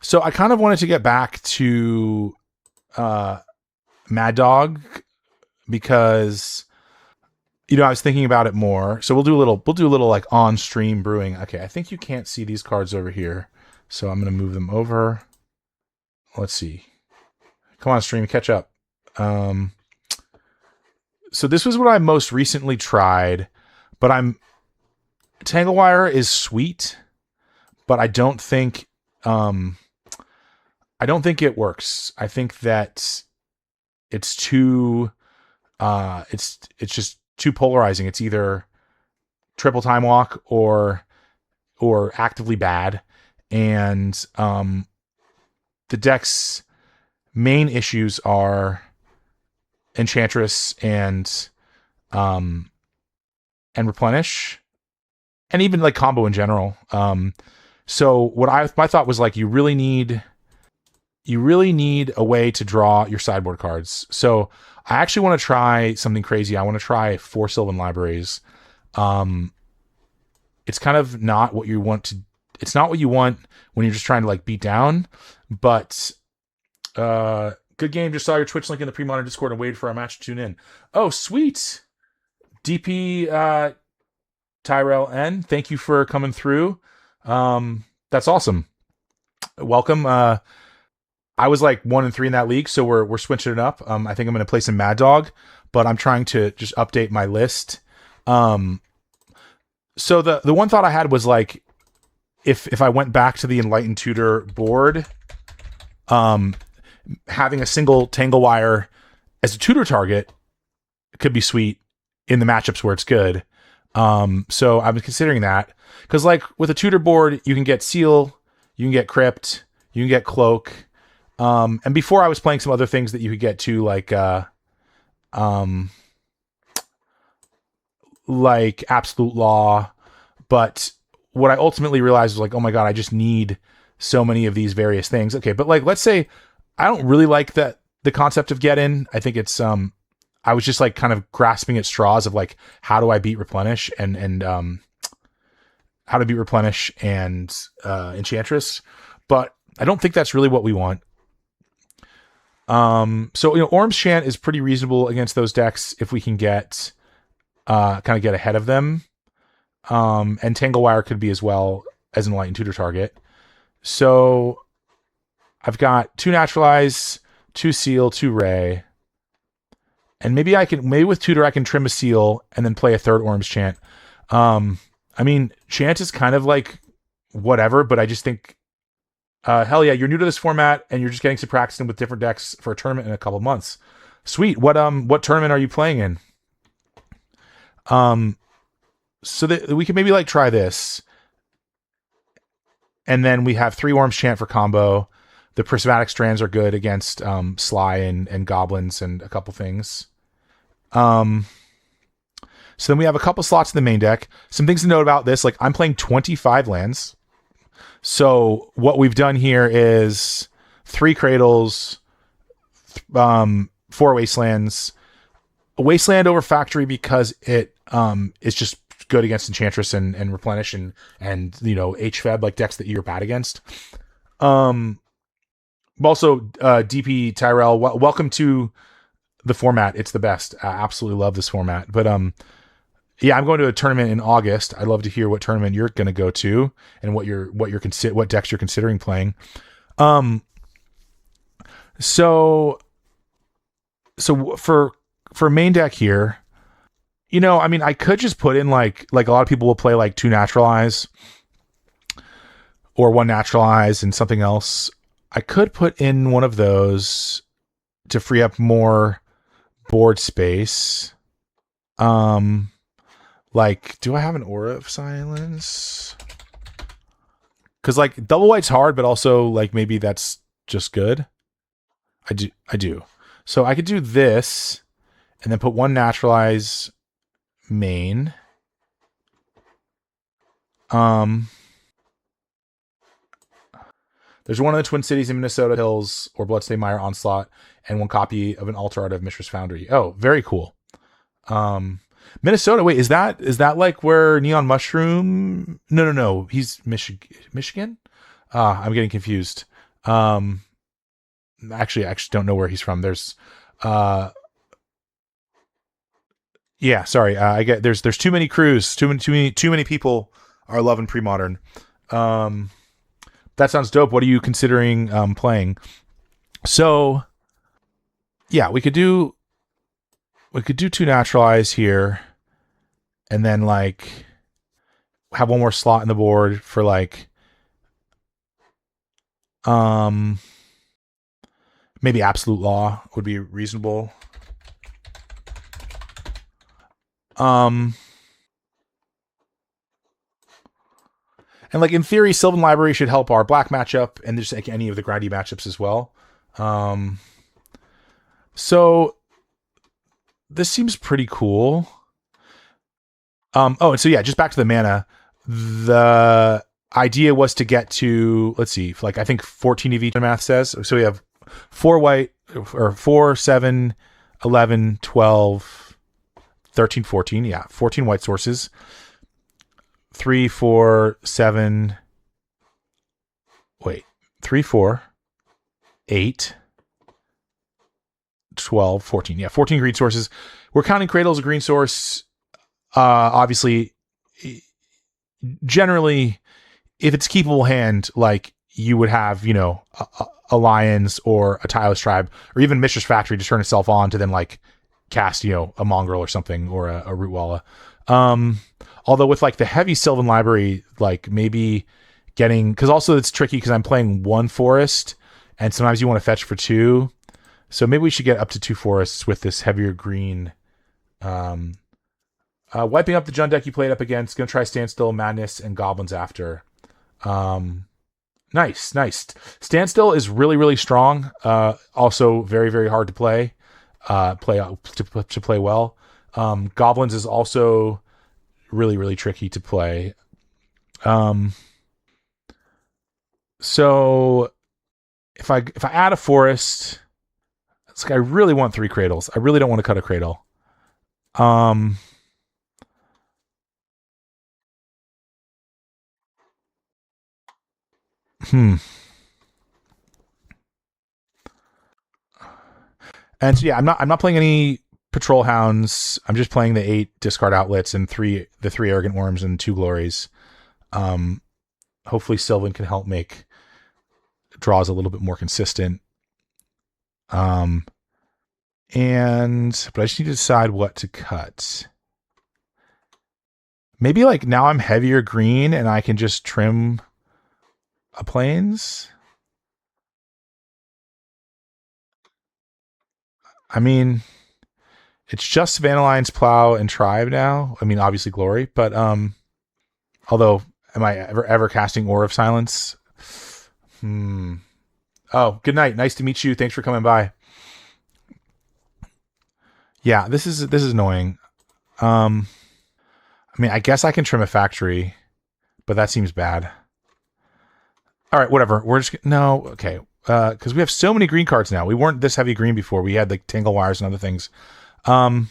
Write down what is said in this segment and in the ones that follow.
So I kind of wanted to get back to uh, Mad Dog because I was thinking about it more. So we'll do a little like on stream brewing. Okay, I think you can't see these cards over here, so I'm gonna move them over. Let's see. Come on, stream, catch up. So this was what I most recently tried, but Tanglewire is sweet, but I don't think it works. I think that it's too it's just too polarizing. It's either triple time walk or actively bad. And the deck's main issues are Enchantress and Replenish, and even like combo in general. So my thought was like, you really need a way to draw your sideboard cards. So I actually want to try something crazy. I want to try 4 Sylvan Libraries. It's kind of not what you want to. It's not what you want when you're just trying to like beat down. But good game. Just saw your Twitch link in the Premodern Discord and waited for our match to tune in. Oh, sweet. DP Tyrell N. Thank you for coming through. That's awesome. Welcome. I was like 1-3 in that league, so we're switching it up. I think I'm going to play some Mad Dog, but I'm trying to just update my list. So the one thought I had was like, if I went back to the Enlightened Tutor board, having a single Tanglewire as a tutor target could be sweet in the matchups where it's good. So I was considering that, because like with a tutor board, you can get Seal, you can get Crypt, you can get Cloak. And before I was playing some other things that you could get to, like Absolute Law. But what I ultimately realized was like, oh my God, I just need so many of these various things. Okay. But like, let's say I don't really like the concept of Get In. I think it's, I was just like kind of grasping at straws of like, how do I beat Replenish and how to beat Replenish and Enchantress. But I don't think that's really what we want. So Orm's Chant is pretty reasonable against those decks if we can get kind of get ahead of them. And Tanglewire could be as well as an Enlightened Tutor target. So I've got 2 Naturalize, 2 Seal, 2 Ray. And maybe with Tutor I can trim a Seal and then play a 3rd Orm's Chant. I mean, Chant is kind of like whatever, but I just think hell yeah, you're new to this format and you're just getting some practicing with different decks for a tournament in a couple of months. Sweet. What tournament are you playing in? So that we can maybe like try this. And then we have 3 Orm's Chant for combo. The Prismatic Strands are good against Sly and Goblins and a couple things. So then we have a couple slots in the main deck. Some things to note about this, like I'm playing 25 lands. So what we've done here is 3 Cradles, 4 Wastelands, a Wasteland over Factory because it is just good against Enchantress and Replenish and HFEB, like decks that you're bad against. Also, DP Tyrell, welcome to the format. It's the best. I absolutely love this format. But yeah, I'm going to a tournament in August. I'd love to hear what tournament you're going to go to and what decks you're considering playing. So for main deck here, I mean, I could just put in like a lot of people will play like 2 Naturalize or 1 Naturalize and something else. I could put in one of those to free up more board space. Like, do I have an Aura of Silence? Because like double white's hard, but also like maybe that's just good. I do. So I could do this and then put 1 Naturalize main. There's one of the Twin Cities in Minnesota Hills or Bloodstained Mire Onslaught and 1 copy of an Altar Art of Mistress Foundry. Oh, very cool. Minnesota. Wait, is that like where Neon Mushroom? No. He's Michigan. I'm getting confused. Um, actually, I actually don't know where he's from. There's, yeah, sorry. I get there's too many crews, too many people are loving Premodern. Um, that sounds dope. What are you considering playing? So yeah, we could do two naturalize here, and then like have one more slot in the board for like um maybe absolute law would be reasonable. Um and like in theory, Sylvan Library should help our black matchup and just like any of the grindy matchups as well. Um so this seems pretty cool. Oh, and so yeah, just back to the mana. The idea was to get to, let's see, like I think 14 EV math says. So we have 4 white, or 4, 7, 11, 12, 13, 14. Yeah, 14 white sources. 3, 4, 7. Wait, 3, 4, 8, 12, 14. Yeah, 14 green sources. We're counting Cradle as a green source. Obviously, generally, if it's keepable hand, like you would have, you know, a Lions or a Tireless Tribe, or even Mishra's Factory to turn itself on to then like cast, you know, a Mongrel or something, or a Rootwalla. Although with like the heavy Sylvan Library, like maybe getting, because also it's tricky because I'm playing 1 forest, and sometimes you want to fetch for 2. So maybe we should get up to 2 forests with this heavier green. Wiping up the Jund deck you played up against. Gonna try Standstill, Madness, and Goblins after. Nice. Standstill is really, really strong. Also very, very hard to play. To play well. Goblins is also really, really tricky to play. So if I add a forest, it's like I really want 3 cradles. I really don't want to cut a cradle. And so, yeah, I'm not playing any patrol hounds. I'm just playing the 8 discard outlets and the 3 arrogant worms and 2 glories. Hopefully Sylvan can help make draws a little bit more consistent. But I just need to decide what to cut. Maybe like now I'm heavier green and I can just trim a plains. I mean, it's just Vanillion's Plow and Tribe now. I mean, obviously Glory, but although am I ever casting Aura of Silence? Oh, good night. Nice to meet you. Thanks for coming by. Yeah, this is annoying. I mean, I guess I can trim a factory, but that seems bad. All right, whatever. We're just no, okay. Because we have so many green cards now. We weren't this heavy green before. We had like Tangle Wires and other things. All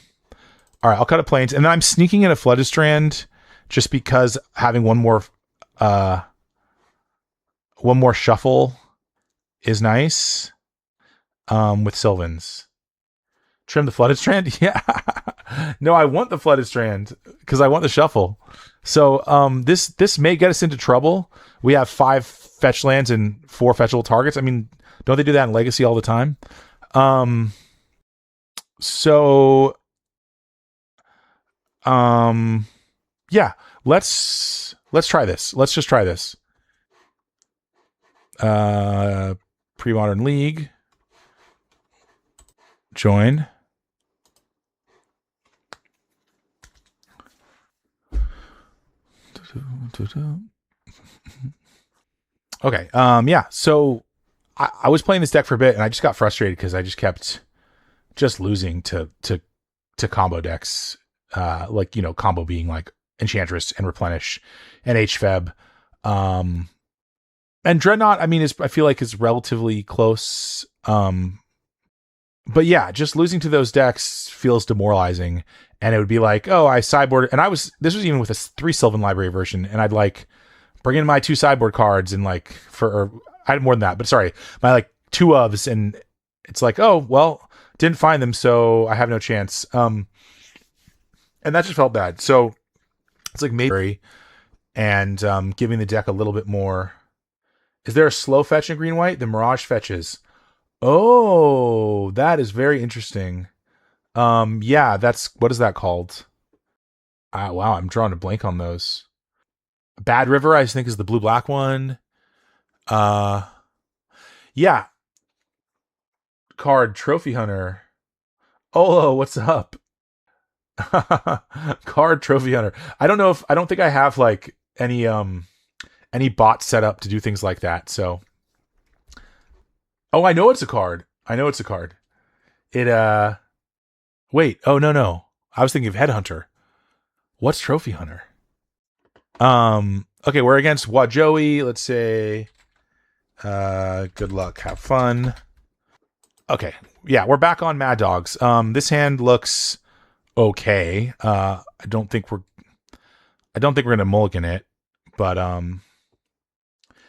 right, I'll cut a plains, and then I'm sneaking in a Flooded Strand just because having one more shuffle is nice. With Sylvans. Trim the Flooded Strand? Yeah. No, I want the Flooded Strand because I want the shuffle. So this may get us into trouble. We have 5 fetch lands and 4 fetchable targets. I mean, don't they do that in Legacy all the time? So yeah, let's try this. Let's just try this. Premodern League. Join. Okay. Yeah. So I was playing this deck for a bit and I just got frustrated because I just kept losing to combo decks. Like, you know, combo being like Enchantress and Replenish and HFEB. And Dreadnought, I mean, I feel like is relatively close. But yeah, just losing to those decks feels demoralizing. And it would be like, oh, I sideboard, and this was even with a 3 Sylvan Library version, and I'd like bring in my 2 sideboard cards and like I had more than that, but sorry, my like two ofs, and it's like, oh well, didn't find them, so I have no chance. And that just felt bad. So it's like maybe and giving the deck a little bit more. Is there a slow fetch in green white? The Mirage fetches. Oh, that is very interesting. Yeah, that's what is that called? Wow, I'm drawing a blank on those. Bad River, I think, is the blue black one. Uh, yeah, card Trophy Hunter. Oh, what's up? Card Trophy Hunter. I don't think I have like any bots set up to do things like that. So, oh, I know it's a card. I know it's a card. It wait. Oh no. I was thinking of Headhunter. What's Trophy Hunter? Okay, we're against Wajoey. Let's say good luck, have fun. Okay. Yeah, we're back on Mad Dogs. This hand looks okay. I don't think we're gonna mulligan it, but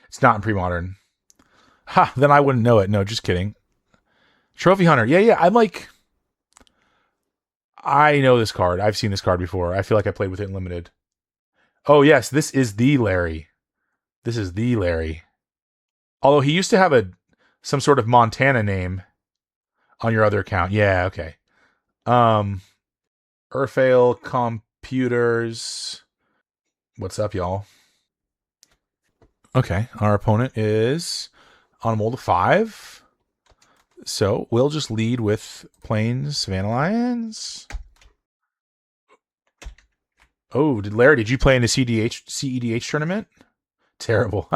it's not in Premodern. Ha, then I wouldn't know it. No, just kidding. Trophy Hunter. Yeah, I'm like, I know this card. I've seen this card before. I feel like I played with it in Limited. Oh yes, this is the Larry. This is the Larry. Although he used to have some sort of Montana name on your other account. Yeah, okay. Urfail Computers. What's up, y'all? Okay, our opponent is on a mold of 5. So we'll just lead with Plains Savannah Lions. Oh, Larry, did you play in the CEDH tournament? Terrible.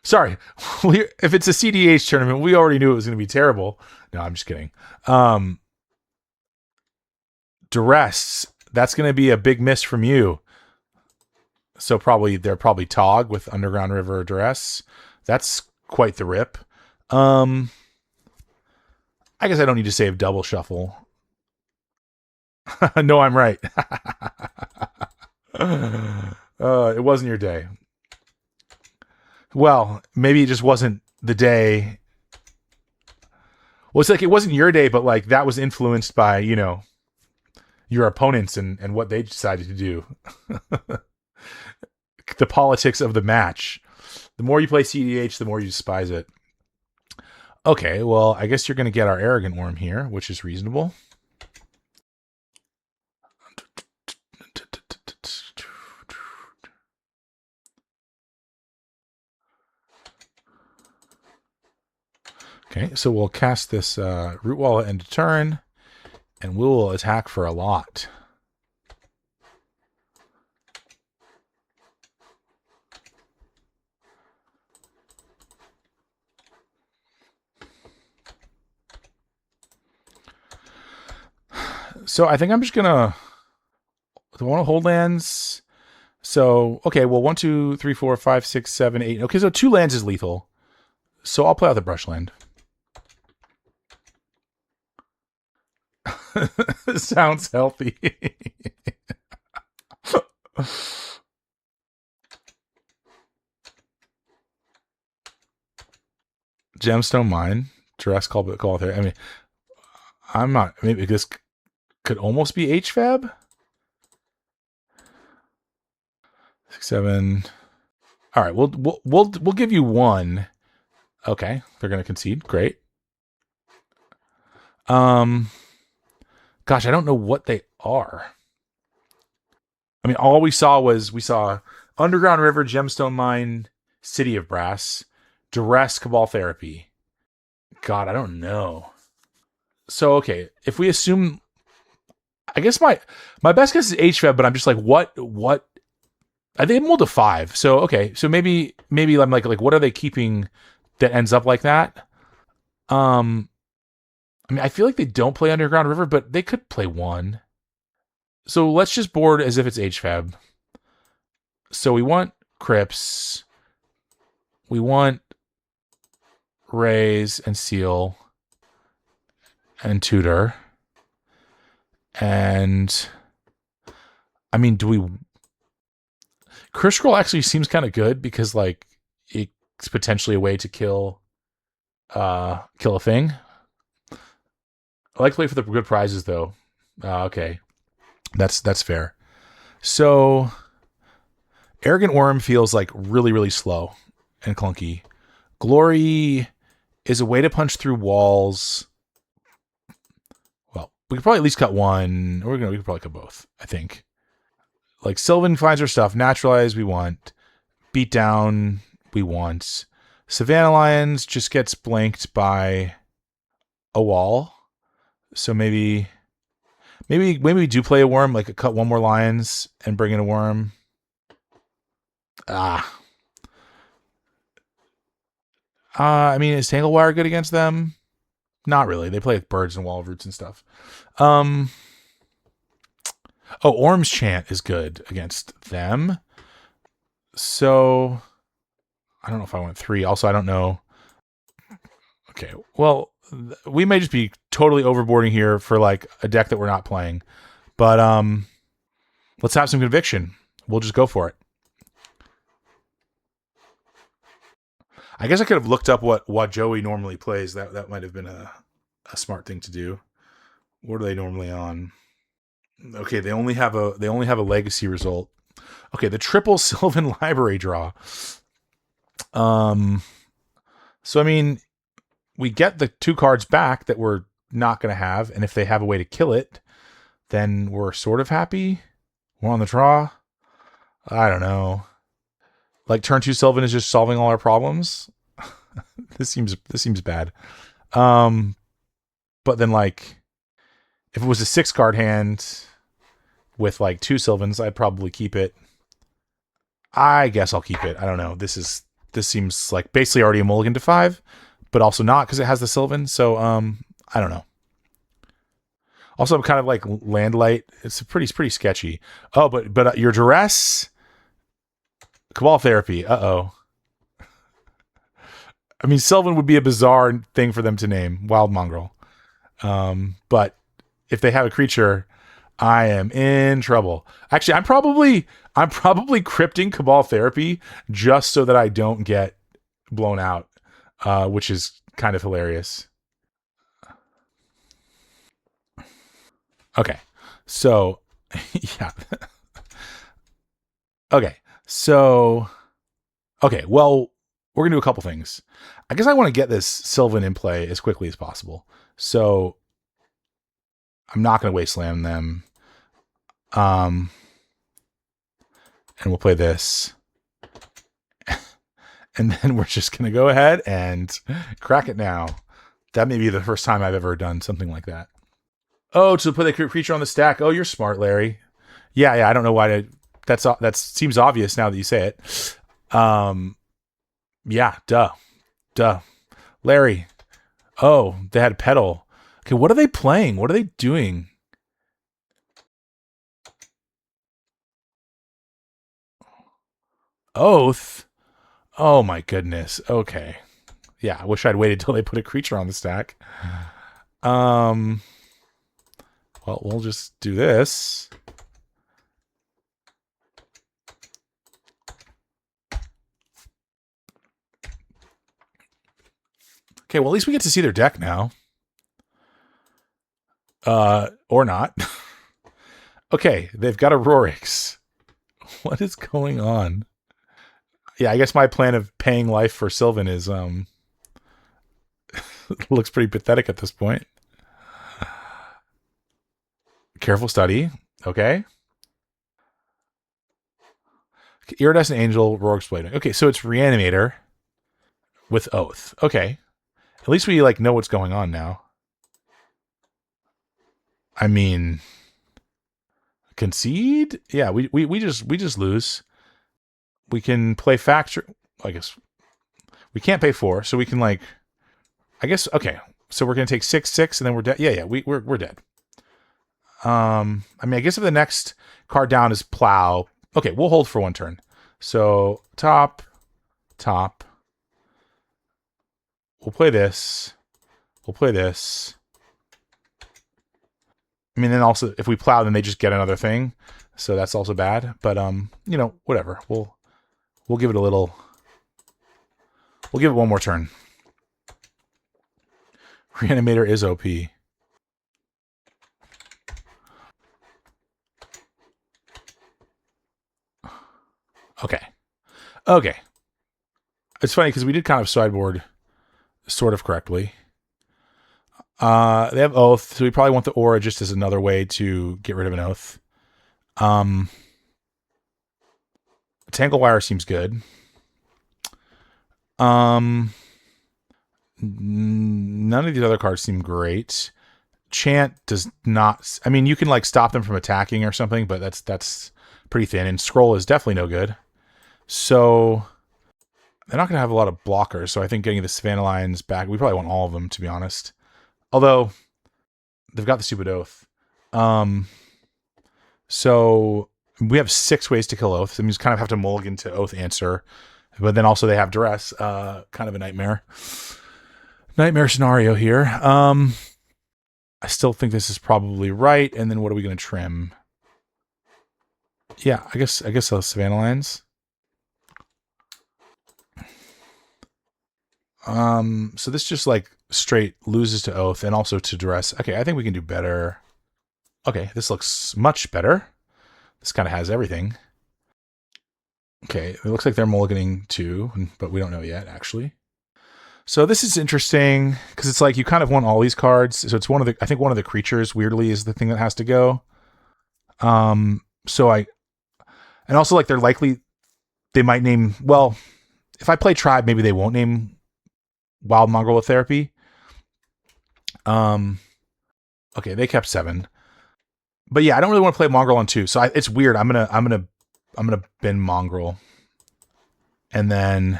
Sorry. If it's a CDH tournament, we already knew it was going to be terrible. No, I'm just kidding. Duress. That's going to be a big miss from you. So they're probably Tog with Underground River Duress. That's quite the rip. I guess I don't need to save double shuffle. No, I'm right. It wasn't your day. Well, maybe it just wasn't the day. Well, it's like it wasn't your day, but like that was influenced by, your opponents and what they decided to do. The politics of the match. The more you play CDH, the more you despise it. Okay, well, I guess you're going to get our Arrogant Worm here, which is reasonable. Okay, so we'll cast this Root Wallet end of turn, and we will attack for a lot. So I think I'm just gonna. Do I want to hold lands? So okay, well 1, 2, 3, 4, 5, 6, 7, 8. Okay, so 2 lands is lethal. So I'll play out the Brushland. Sounds healthy. Gemstone Mine. Duress call there. I mean, I'm not. Maybe this could almost be HFAB. 6, 7. All right, we'll give you 1. Okay, they're gonna concede. Great. Gosh, I don't know what they are. I mean, all we saw Underground River, Gemstone Mine, City of Brass, Duress, Cabal Therapy. God, I don't know. So okay, if we assume, I guess my best guess is HFAB, but I'm just like, what? I think I'm mold to 5. So okay, so maybe I'm like what are they keeping that ends up like that? I mean, I feel like they don't play Underground River, but they could play 1. So let's just board as if it's HFAB. So we want Crypts. We want Raise and Seal and Tutor. And I mean, Crush Scroll actually seems kind of good because like it it's potentially a way to kill a thing. I like to play for the good prizes though. Okay. That's fair. So Arrogant Worm feels like really, really slow and clunky. Glory is a way to punch through walls. Well, we could probably at least cut one. We could probably cut both, I think. Like Sylvan finds her stuff. Naturalize, we want. Beat down, we want. Savannah Lions just gets blanked by a wall. So maybe we do play a worm, like cut one more lions and bring in a worm. I mean, is Tanglewire good against them? Not really. They play with birds and wall roots and stuff. Orm's Chant is good against them. So I don't know if I went 3. Also, I don't know. Okay, well, we may just be totally overboarding here for like a deck that we're not playing. But let's have some conviction. We'll just go for it. I guess I could have looked up what Joey normally plays. That might have been a smart thing to do. What are they normally on? Okay, they only have a legacy result. Okay, the triple Sylvan library draw. So I mean, we get the 2 cards back that we're not going to have, and if they have a way to kill it, then we're sort of happy. We're on the draw. I don't know. Like turn 2 Sylvan is just solving all our problems. This seems bad. But then like if it was a 6-card hand with like 2 Sylvans, I'd probably keep it. I guess I'll keep it. I don't know. This seems like basically already a mulligan to 5, but also not because it has the Sylvan. So I don't know. Also, I'm kind of like Landlight. It's pretty sketchy. Oh, but your duress, Cabal Therapy. Uh-oh. I mean, Sylvan would be a bizarre thing for them to name, Wild Mongrel. But if they have a creature, I am in trouble. Actually, I'm probably crypting Cabal Therapy just so that I don't get blown out, which is kind of hilarious. Okay, so yeah. Okay, so okay, well, we're gonna do a couple things. I guess I want to get this Sylvan in play as quickly as possible. So I'm not gonna waste slam them. And we'll play this. And then we're just gonna go ahead and crack it now. That may be the first time I've ever done something like that. Oh, to put the creature on the stack. Oh, you're smart, Larry. Yeah. I don't know why that seems obvious now that you say it. Yeah, duh. Larry. Oh, they had Petal. Okay, what are they playing? What are they doing? Oath. Oh my goodness. Okay. Yeah, I wish I'd waited till they put a creature on the stack. Well, we'll just do this. Okay, well, at least we get to see their deck now. Or not. Okay, they've got a Rorix. What is going on? Yeah, I guess my plan of paying life for Sylvan is looks pretty pathetic at this point. Careful study. Okay. Iridescent Angel, Rorix Blade. Okay, so it's Reanimator with Oath. Okay. At least we like know what's going on now. I mean, concede? Yeah, we just lose. We can play factor. I guess we can't pay 4, so we can like. I guess okay. So we're gonna take 6/6, and then we're dead. Yeah. We're dead. I mean, I guess if the next card down is Plow, okay, we'll hold for 1 turn. So top. We'll play this. I mean, then also if we Plow, then they just get another thing, so that's also bad. But whatever. We'll give it a little We'll give it one more turn. Reanimator is OP. Okay. Okay. It's funny because we did kind of sideboard sort of correctly. They have Oath, so we probably want the Aura just as another way to get rid of an Oath. Tangle Wire seems good. None of these other cards seem great. Chant does not. I mean, you can like stop them from attacking or something, but that's pretty thin. And Scroll is definitely no good. So they're not going to have a lot of blockers. So I think getting the Savannah Lions back, we probably want all of them, to be honest. Although they've got the stupid Oath. So we have 6 ways to kill Oath. So we just kind of have to mulligan to Oath answer. But then also they have Duress. Kind of a nightmare scenario here. I still think this is probably right. And then what are we going to trim? Yeah, I guess those Savannah Lions. So this just like straight loses to Oath and also to Duress. Okay, I think we can do better. Okay, this looks much better. This kind of has everything. Okay, it looks like they're mulliganing too, but we don't know yet, actually. So this is interesting because it's like you kind of want all these cards. So it's I think one of the creatures weirdly is the thing that has to go. And also like they might name, well, if I play Tribe, maybe they won't name Wild Mongrel with Therapy. Okay, they kept 7. But yeah, I don't really want to play Mongrel on 2. So it's weird. I'm gonna bin Mongrel. And then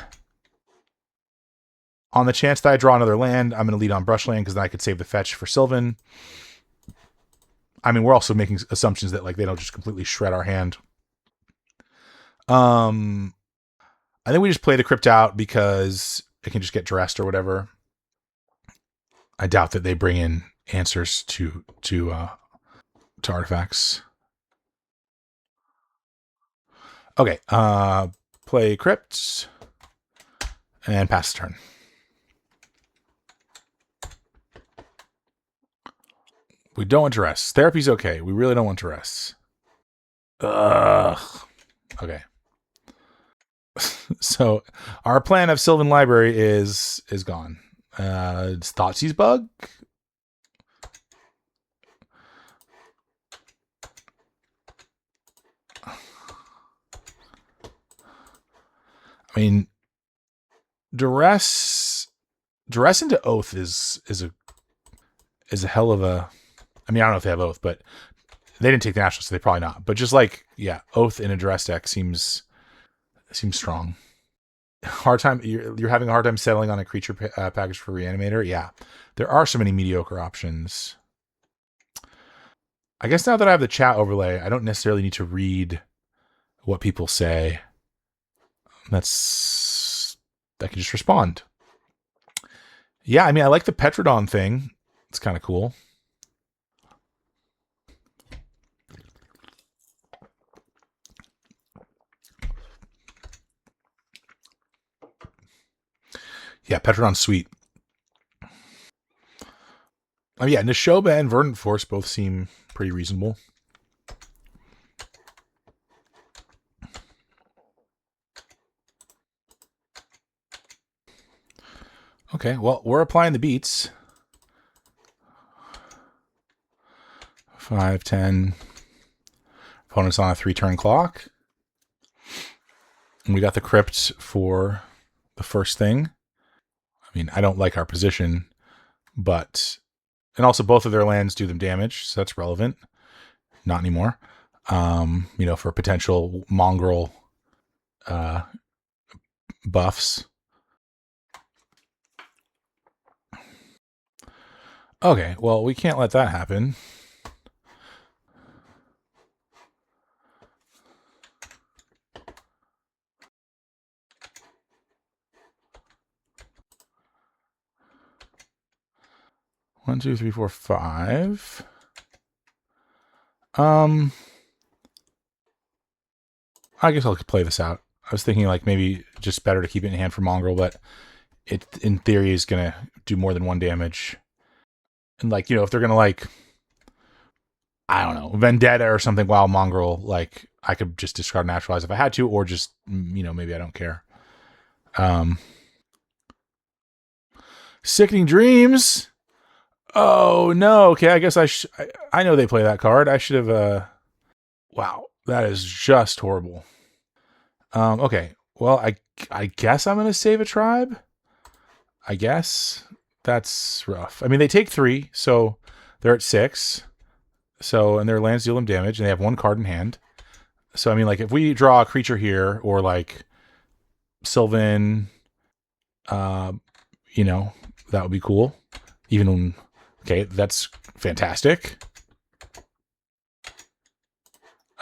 on the chance that I draw another land, I'm going to lead on Brushland because then I could save the fetch for Sylvan. I mean, we're also making assumptions that like they don't just completely shred our hand. I think we just play the Crypt out because it can just get dressed or whatever. I doubt that they bring in answers to artifacts. Okay, play Crypt and pass the turn. We don't want Duress. Therapy's okay. We really don't want Duress. Ugh. Okay. So our plan of Sylvan Library is gone. It's Thoughtseize Bug. I mean, Duress into Oath is a hell of a. I mean, I don't know if they have Oath, but they didn't take the national, so they probably not. But just like, yeah, Oath in a Duress deck seems strong. Hard time. You're having a hard time settling on a creature package for Reanimator. Yeah, there are so many mediocre options. I guess now that I have the chat overlay, I don't necessarily need to read what people say. I can just respond. Yeah, I mean, I like the Petrodon thing. It's kind of cool. Yeah, Petrodon's sweet. Oh yeah, Neshoba and Verdant Force both seem pretty reasonable. Okay, well, we're applying the beats. 5, 10. Opponent's on a 3-turn clock. And we got the Crypt for the first thing. I mean, I don't like our position, but... And also both of their lands do them damage, so that's relevant. Not anymore. For potential mongrel buffs. Okay, well, we can't let that happen. One, two, three, four, 5. I guess I'll play this out. I was thinking like maybe just better to keep it in hand for Mongrel, but it in theory is gonna do more than 1 damage. And like, if they're gonna like, I don't know, Vendetta or something, Wild Mongrel, like I could just discard Naturalize if I had to, or just maybe I don't care. Sickening Dreams. Oh no. Okay, I guess I know they play that card. I should have. Wow, that is just horrible. Okay. Well, I guess I'm gonna save a tribe. I guess that's rough. I mean, they take 3, so they're at 6. So, and their lands deal them damage, and they have 1 card in hand. So, I mean, like, if we draw a creature here, or like Sylvan, uh, that would be cool. Even when, okay, that's fantastic.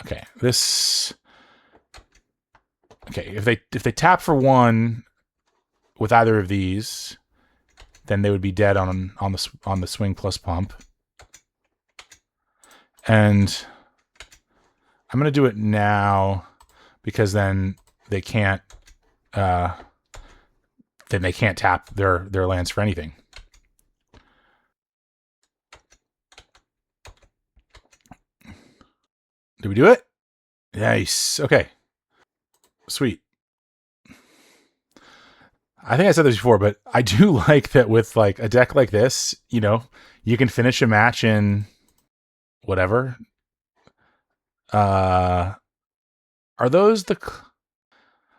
Okay, this. Okay, if they tap for 1 with either of these, then they would be dead on the swing plus pump. And I'm gonna do it now because then they can't tap their lands for anything. Did we do it? Nice. Okay. Sweet. I think I said this before, but I do like that with like a deck like this, you can finish a match in whatever. Are those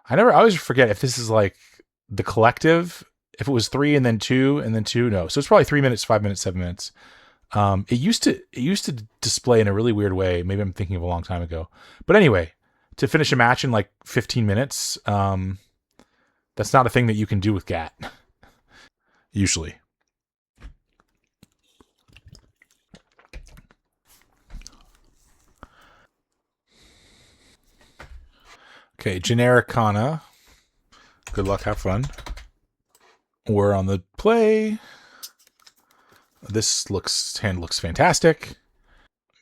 I always forget if this is like the collective, if it was 3 and then 2 and then 2. No. So it's probably 3 minutes, 5 minutes, 7 minutes. It used to display in a really weird way. Maybe I'm thinking of a long time ago, but anyway, to finish a match in like 15 minutes, that's not a thing that you can do with GAT usually. Okay, Genericana. Good luck, have fun. We're on the play. This hand looks fantastic.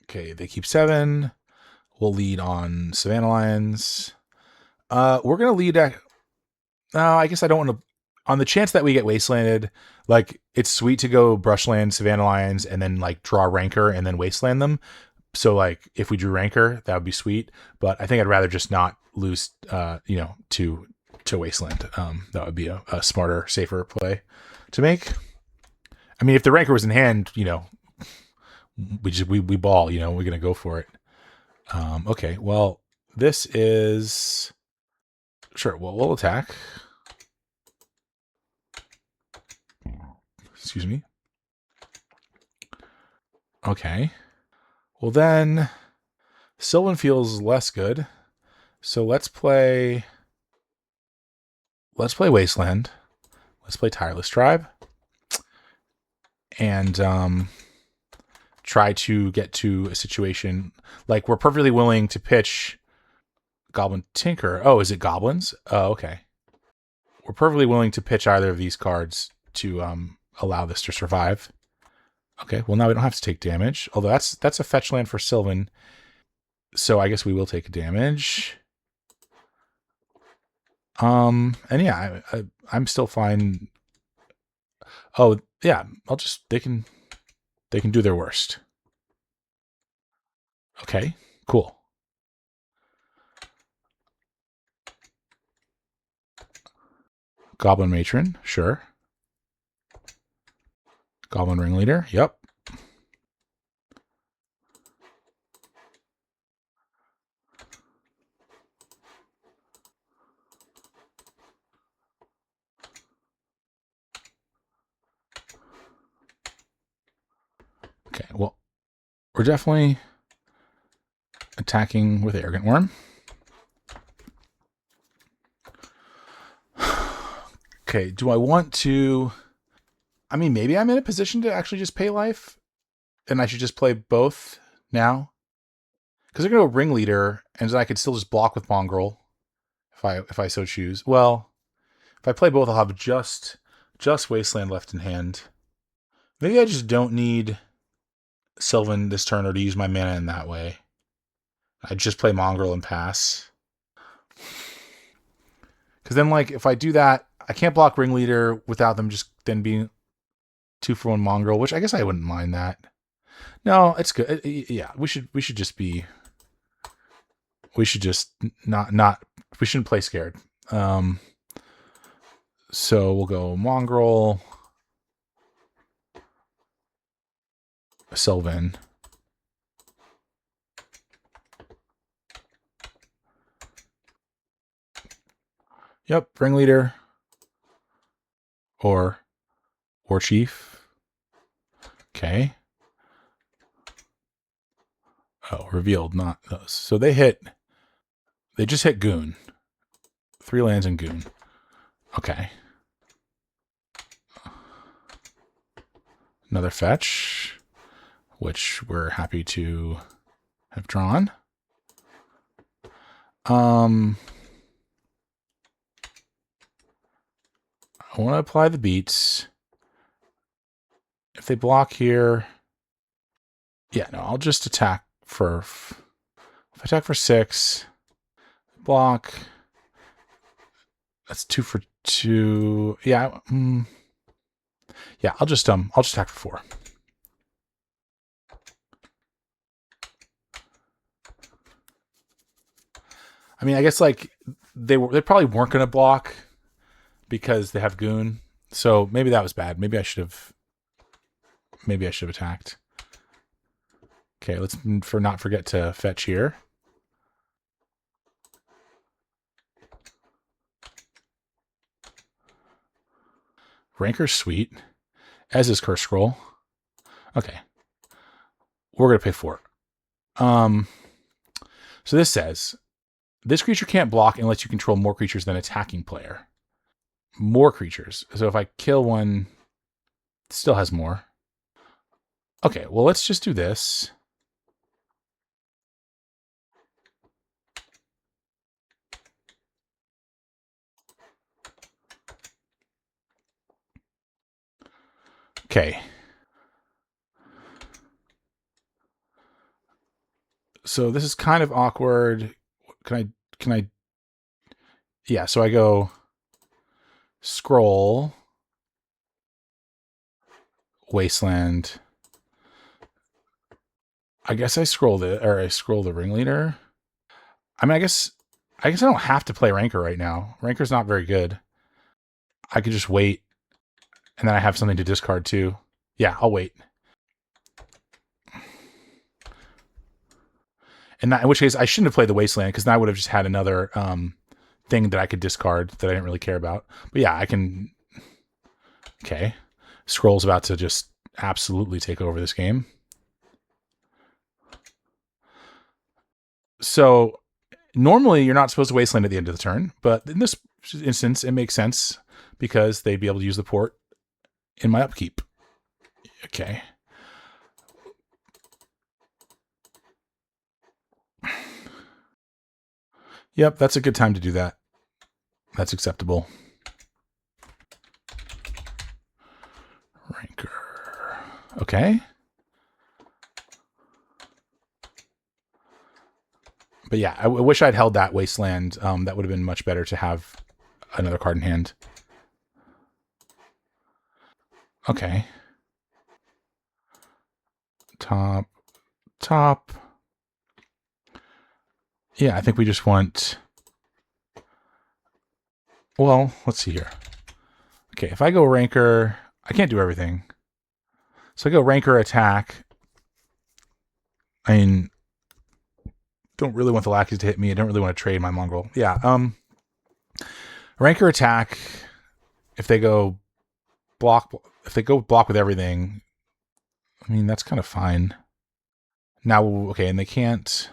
Okay, they keep 7. We'll lead on Savannah Lions. We're gonna lead. I guess I don't want to. On the chance that we get wastelanded, like it's sweet to go Brushland, Savannah Lions, and then like draw Rancor and then wasteland them. So like if we drew Rancor, that would be sweet. But I think I'd rather just not lose, to wasteland. That would be a smarter, safer play to make. I mean, if the Rancor was in hand, we ball. We're gonna go for it. Okay, well, this is sure. Well, we'll attack. Excuse me. Okay. Well, then Sylvan feels less good. So let's play Wasteland. Let's play Tireless Tribe. And try to get to a situation like we're perfectly willing to pitch Goblin Tinker. Oh, is it goblins? Oh, okay. We're perfectly willing to pitch either of these cards to allow this to survive. Okay, well now we don't have to take damage. Although that's a fetch land for Sylvan. So I guess we will take damage. And yeah, I'm still fine. Oh yeah, they can do their worst. Okay, cool. Goblin Matron, sure. Goblin Ringleader, yep. Okay, well, we're definitely attacking with Arrogant Worm. Okay, do I want to... I mean, maybe I'm in a position to actually just pay life, and I should just play both now. Because they're going to go Ringleader, and then I could still just block with Mongrel, if I so choose. Well, if I play both, I'll have just Wasteland left in hand. Maybe I just don't need Sylvan this turn or to use my mana in that way. I just play Mongrel and pass. Because then, like, if I do that, I can't block ringleader without them just then being 2-for-1 mongrel, which I guess I wouldn't mind that. No, it's good. Yeah, we should just be. We should just not. We shouldn't play scared. So we'll go mongrel, Sylvan. Yep, ringleader or war chief. Okay. Oh, revealed, not those. So they just hit goon. 3 lands and goon. Okay. Another fetch, which we're happy to have drawn. I want to apply the beats. If they block here, yeah, no, I'll just attack for. If I attack for 6, block. That's 2 for 2. Yeah, yeah. I'll just attack for 4. I mean, I guess like they probably weren't going to block because they have goon. So maybe that was bad. Maybe I should have attacked. Okay, let's not forget to fetch here. Ranker's sweet, as is Curse Scroll. Okay, we're gonna pay 4. So this says this creature can't block unless you control more creatures than attacking player. More creatures. So if I kill one, it still has more. Okay, well let's just do this. Okay. So this is kind of awkward. Can I yeah, so I go scroll Wasteland. I guess I scroll the ringleader. I mean, I guess I don't have to play Ranker right now. Ranker's not very good. I could just wait, and then I have something to discard too. Yeah, I'll wait. In which case, I shouldn't have played the Wasteland because then I would have just had another thing that I could discard that I didn't really care about. But yeah, I can. Okay, Scroll's about to just absolutely take over this game. So normally you're not supposed to Wasteland at the end of the turn, but in this instance, it makes sense because they'd be able to use the port in my upkeep. Okay. Yep, that's a good time to do that. That's acceptable. Ranker. Okay. But yeah, I wish I'd held that Wasteland. That would have been much better to have another card in hand. Okay. Top. Yeah, I think we just want... Well, let's see here. Okay, if I go Ranker... I can't do everything. So I go Ranker attack. I mean... Don't really want the lackeys to hit me. I don't really want to trade my mongrel. Yeah, Ranker attack... If they go block with everything... I mean, that's kind of fine. Now, okay, and they can't...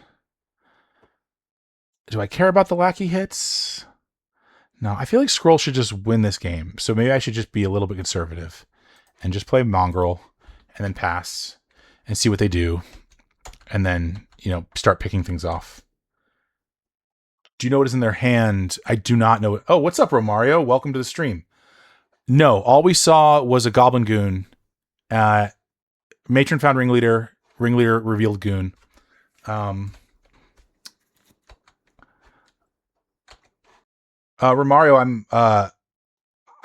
Do I care about the lackey hits? No, I feel like Scroll should just win this game. So maybe I should just be a little bit conservative and just play Mongrel and then pass and see what they do. And then, start picking things off. Do you know what is in their hand? I do not know. Oh, what's up, Romario? Welcome to the stream. No, all we saw was a Goblin Goon. Matron found Ringleader. Ringleader revealed Goon. Romario,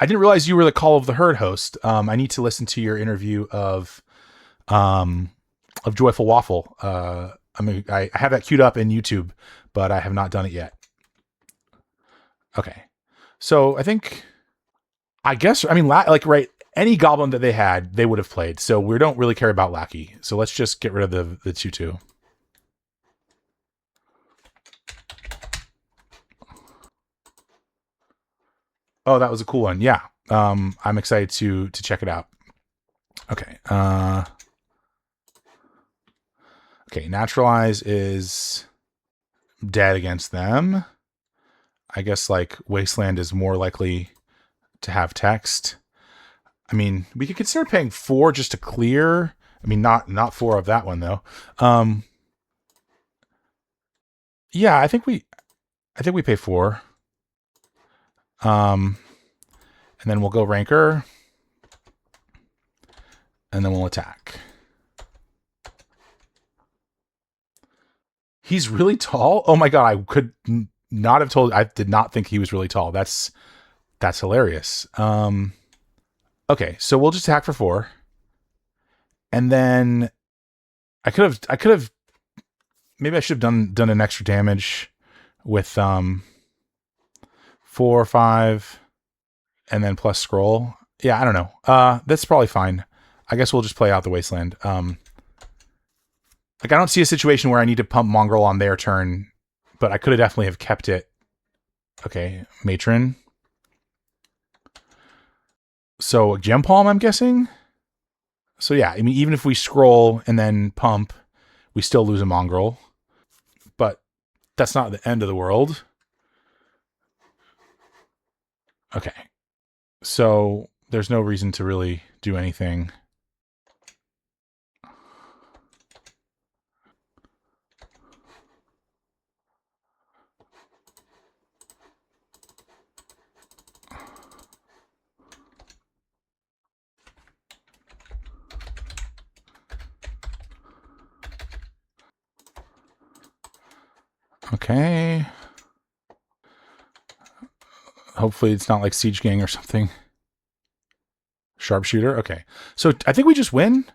I didn't realize you were the Call of the Herd host. I need to listen to your interview of Joyful Waffle. I have that queued up in YouTube, but I have not done it yet. Okay. So I guess, like, right, any goblin that they had, they would have played. So we don't really care about Lackey. So let's just get rid of the 2/2. Oh, that was a cool one. Yeah. I'm excited to check it out. Okay. Okay. Naturalize is dead against them. I guess like Wasteland is more likely to have text. I mean, we could consider paying 4 just to clear. I mean, not 4 of that one though. Yeah, I think we pay 4. And then we'll go Ranker. And then we'll attack. He's really tall? Oh my god, I could not have told. I did not think he was really tall. That's hilarious. Okay, so we'll just attack for 4. And then I could have maybe I should have done an extra damage with 4 or 5 and then plus scroll. Yeah, I don't know. That's probably fine. I guess we'll just play out the Wasteland. Like, I don't see a situation where I need to pump Mongrel on their turn, but I could have definitely have kept it. Okay, Matron. So Gem Palm, I'm guessing. So yeah, I mean, even if we scroll and then pump, we still lose a Mongrel. But that's not the end of the world. Okay. So there's no reason to really do anything. Okay. Hopefully it's not like Siege Gang or something. Sharpshooter. Okay. So I think we just win.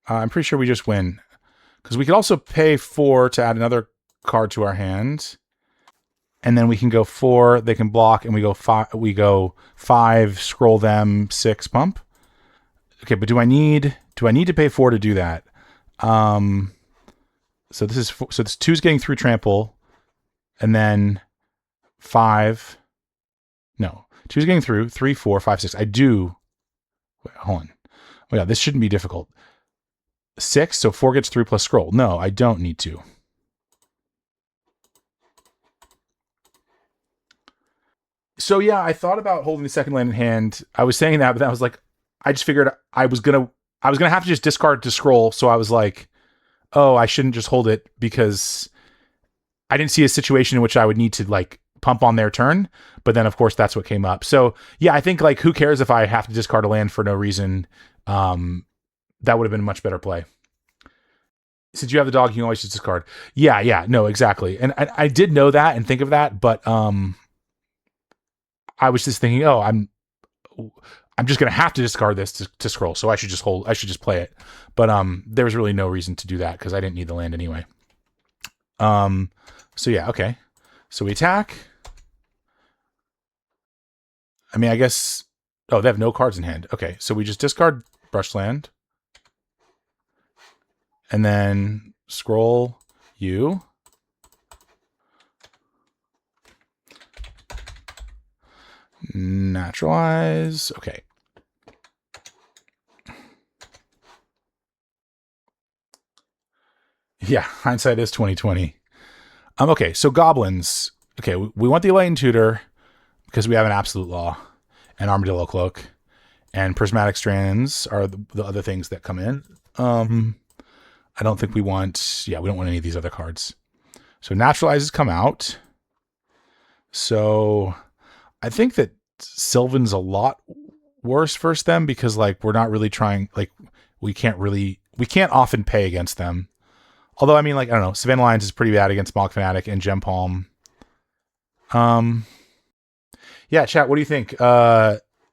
I'm pretty sure we just win. Because we could also pay 4 to add another card to our hand. And then we can go 4, they can block, and we go 5, scroll them, 6, pump. Okay, but do I need to pay 4 to do that? So this 2's getting through trample, and then 5. No, 2's getting through 3, 4, 5, 6. I do. Wait, hold on. Oh yeah, this shouldn't be difficult. 6, so 4 gets through plus scroll. No, I don't need to. So yeah, I thought about holding the second land in hand. I was saying that, but then I was like, I just figured I was gonna have to just discard to scroll. So I was like, oh, I shouldn't just hold it because I didn't see a situation in which I would need to like pump on their turn. But then of course that's what came up. So yeah, I think like who cares if I have to discard a land for no reason? That would have been a much better play. Since you have the dog, you can always just discard. Yeah, no, exactly. And I did know that and think of that, but I was just thinking, oh, I'm just gonna have to discard this to scroll, so I should just play it. But there was really no reason to do that because I didn't need the land anyway. So yeah, okay. So we attack. I mean, I guess. Oh, they have no cards in hand. Okay, so we just discard Brushland, and then scroll you. Naturalize. Okay. Yeah, hindsight is 2020. Okay, so goblins. Okay, we want the Enlightened Tutor because we have an Absolute Law and Armadillo Cloak, and Prismatic Strands are the other things that come in. I don't think we want. Yeah, we don't want any of these other cards. So Naturalizes come out. So I think that Sylvan's a lot worse versus them because like we're not really trying. Like we can't often pay against them. Although, I mean, like, I don't know, Savannah Lions is pretty bad against Mog Fanatic and Gem Palm. Yeah, chat. What do you think?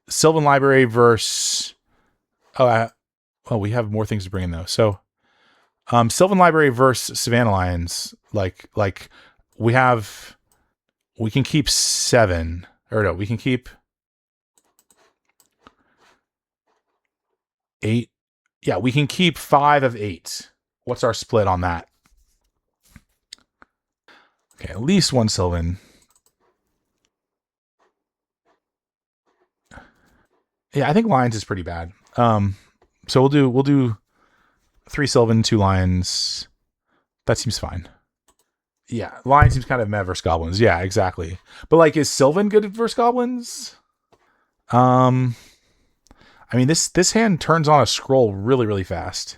Sylvan Library versus. Oh, we have more things to bring in though. So, Sylvan Library versus Savannah Lions. Like we have. We can keep 7, or no, we can keep 8. Yeah, we can keep 5 of 8. What's our split on that? Okay, at least one Sylvan. Yeah, I think Lions is pretty bad. So we'll do 3 Sylvan, 2 Lions. That seems fine. Yeah, Lion seems kind of meh versus Goblins. Yeah, exactly. But like, is Sylvan good versus Goblins? Um, I mean, this hand turns on a scroll really, really fast,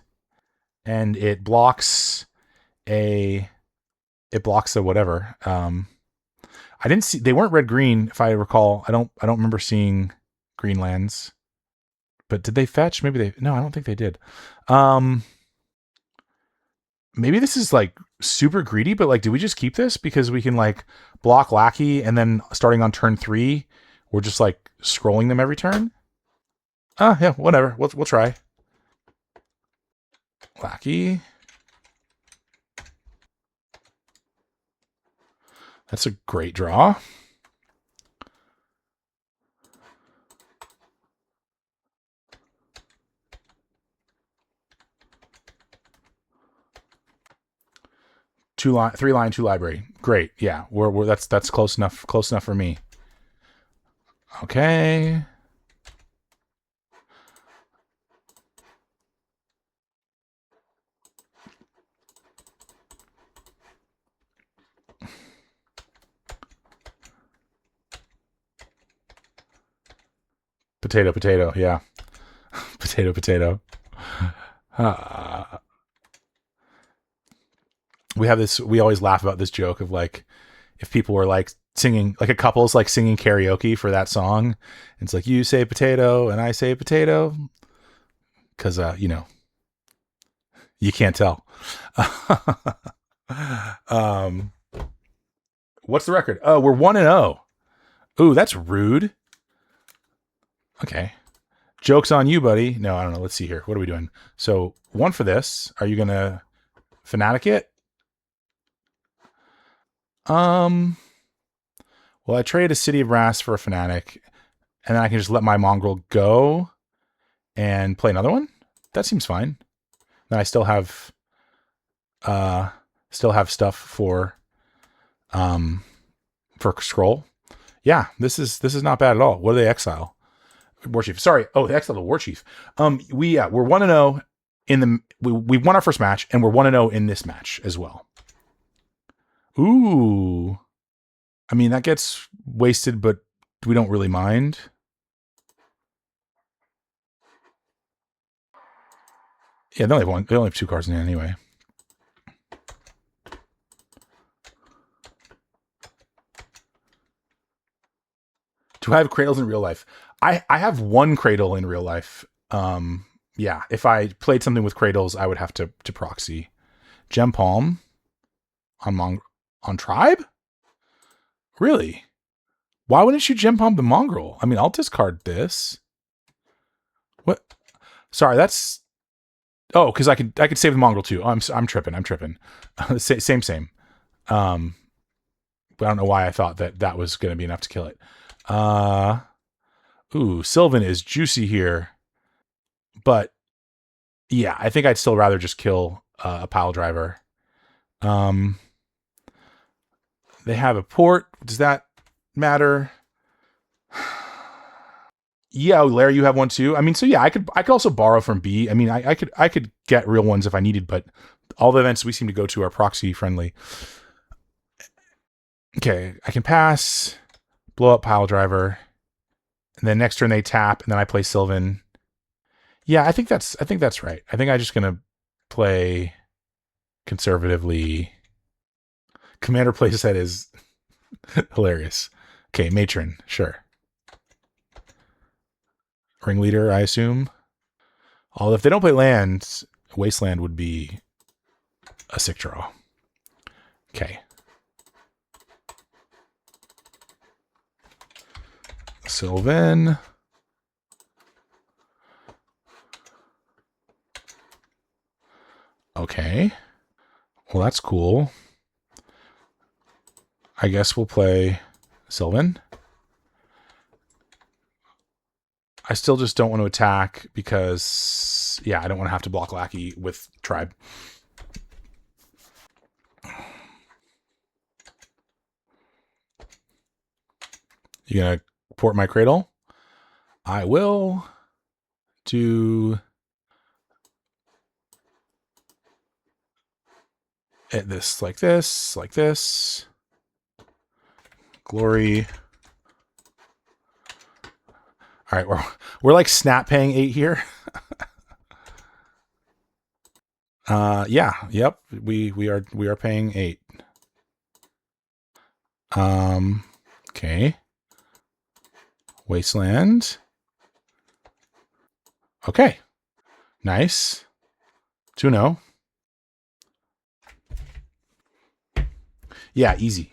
and it blocks a whatever. I didn't see, they weren't red green if I recall. I don't remember seeing green lands. But did they fetch? Maybe they, no, I don't think they did. Maybe this is like super greedy, but like, do we just keep this because we can like block Lackey, and then starting on turn 3, we're just like scrolling them every turn? Yeah, whatever. We'll try. Lackey. That's a great draw. Three line, 2 library. Great. Yeah, we're that's close enough. Close enough for me. Okay. Potato. Yeah. Potato. Uh, we have this. We always laugh about this joke of like, if people were like singing, like a couple's like singing karaoke for that song, it's like, you say potato and I say potato, because you can't tell. What's the record? Oh, we're 1-0. Ooh, that's rude. Okay, joke's on you, buddy. No, I don't know. Let's see here. What are we doing? So 1 for this. Are you gonna fanatic it? Well, I trade a City of Brass for a fanatic, and then I can just let my mongrel go and play another one. That seems fine. Then I still have stuff for scroll. Yeah, this is not bad at all. What do they exile? Warchief. Sorry. Oh, they exiled the Warchief. We're 1-0 in the we won our first match, and we're 1-0 in this match as well. Ooh. I mean, that gets wasted, but we don't really mind. Yeah, they only have one. They only have 2 cards in it anyway. Do I have cradles in real life? I have 1 cradle in real life. Yeah, if I played something with cradles, I would have to proxy. Gem Palm on Tribe? Really? Why wouldn't you Gem Palm the Mongrel? I mean, I'll discard this. What? Sorry, that's. Oh, because I could save the Mongrel too. Oh, I'm tripping. Same. But I don't know why I thought that was going to be enough to kill it. Ooh, Sylvan is juicy here, but yeah, I think I'd still rather just kill a pile driver. They have a port. Does that matter? Yeah, Larry, you have one too. I mean, so yeah, I could also borrow from B. I mean, I could get real ones if I needed, but all the events we seem to go to are proxy friendly. Okay, I can pass, blow up pile driver, and then next turn they tap, and then I play Sylvan. Yeah, I think that's right. I think I'm just gonna play conservatively. Commander playset is hilarious. Okay, Matron, sure. Ringleader, I assume. Although if they don't play lands, Wasteland would be a sick draw. Okay. Sylvan. Okay. Well, that's cool. I guess we'll play Sylvan. I still just don't want to attack because, yeah, I don't want to have to block Lackey with Tribe. You gonna port my Cradle? I will do this, like this, like this. Glory. All right, we're like snap paying 8 here. Yeah, yep. We are paying 8. Okay. Wasteland. Okay. Nice. 2-0. Yeah, easy.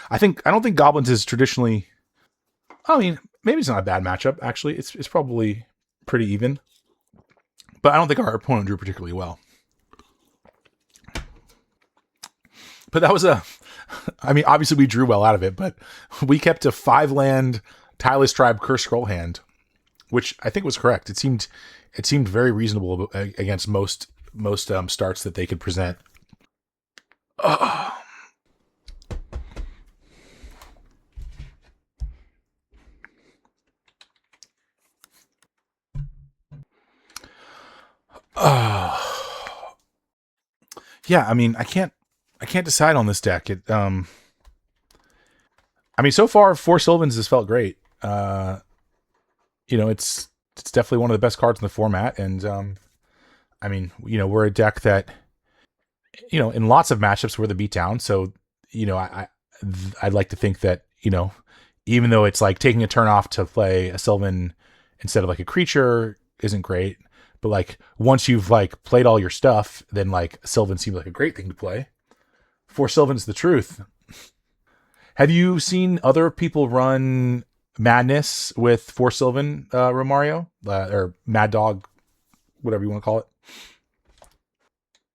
I don't think Goblins is traditionally, I mean, maybe it's not a bad matchup, actually. It's probably pretty even. But I don't think our opponent drew particularly well. But that was I mean, obviously we drew well out of it, but we kept a 5-land Tireless Tribe Curse Scroll hand, which I think was correct. It seemed very reasonable against most starts that they could present. Yeah, I mean, I can't decide on this deck. I mean, so far 4 Sylvans has felt great. It's definitely one of the best cards in the format, and I mean, we're a deck that, in lots of matchups we're the beatdown. So, I'd like to think that, even though it's like taking a turn off to play a Sylvan instead of like a creature isn't great, but like once you've like played all your stuff, then like Sylvan seems like a great thing to play. 4 Sylvan's the truth. Have you seen other people run Madness with 4 Sylvan, Romario? Or Mad Dog, whatever you want to call it.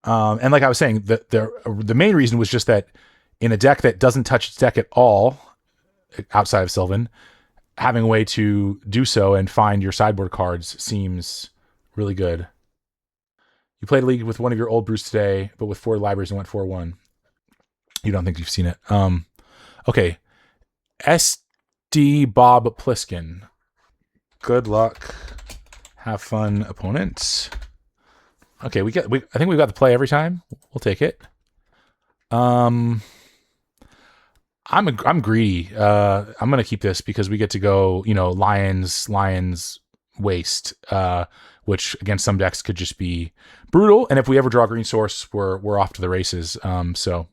And like I was saying, the main reason was just that in a deck that doesn't touch its deck at all, outside of Sylvan, having a way to do so and find your sideboard cards seems really good. You played a league with one of your old brews today, but with 4 libraries and went 4-1. You don't think you've seen it. Okay. SD Bob Pliskin. Good luck. Have fun, opponents. Okay, I think we've got the play every time. We'll take it. I'm greedy. I'm gonna keep this because we get to go, Lions, Waste, which against some decks could just be brutal. And if we ever draw Green Source, we're off to the races. So,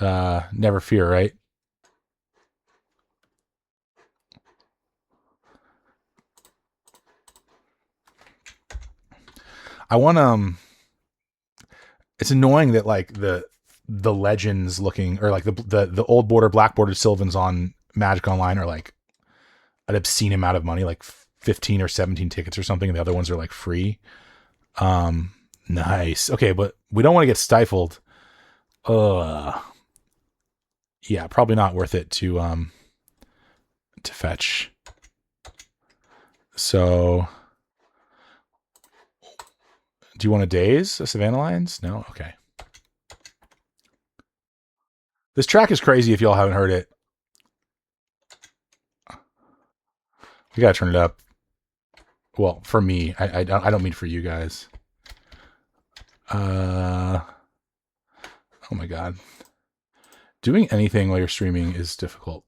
never fear, right? I want it's annoying that like the legends looking, or like the old border black bordered Sylvans on Magic Online are like an obscene amount of money, like 15 or 17 tickets or something, and the other ones are like free. Nice. Okay, but we don't want to get stifled. Yeah, probably not worth it to fetch. So do you want a Daze? A Savannah Lions? No? Okay. This track is crazy if y'all haven't heard it. We gotta turn it up. Well, for me, I don't mean for you guys. Oh my god. Doing anything while you're streaming is difficult.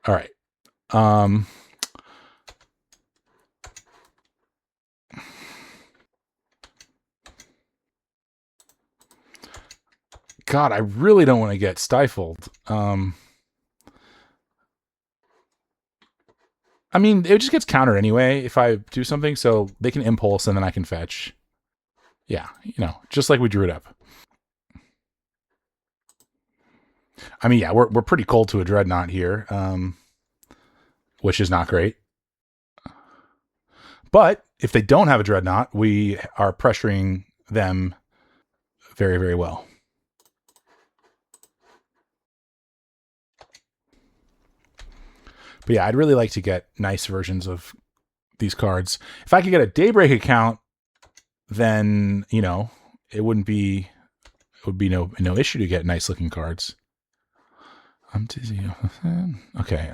All right. God, I really don't want to get stifled. I mean, it just gets countered anyway if I do something, so they can impulse and then I can fetch. Yeah, just like we drew it up. I mean, yeah, we're pretty cold to a dreadnought here, which is not great. But if they don't have a dreadnought, we are pressuring them very, very well. But yeah, I'd really like to get nice versions of these cards. If I could get a Daybreak account, then it would be no issue to get nice looking cards. I'm dizzy. Okay.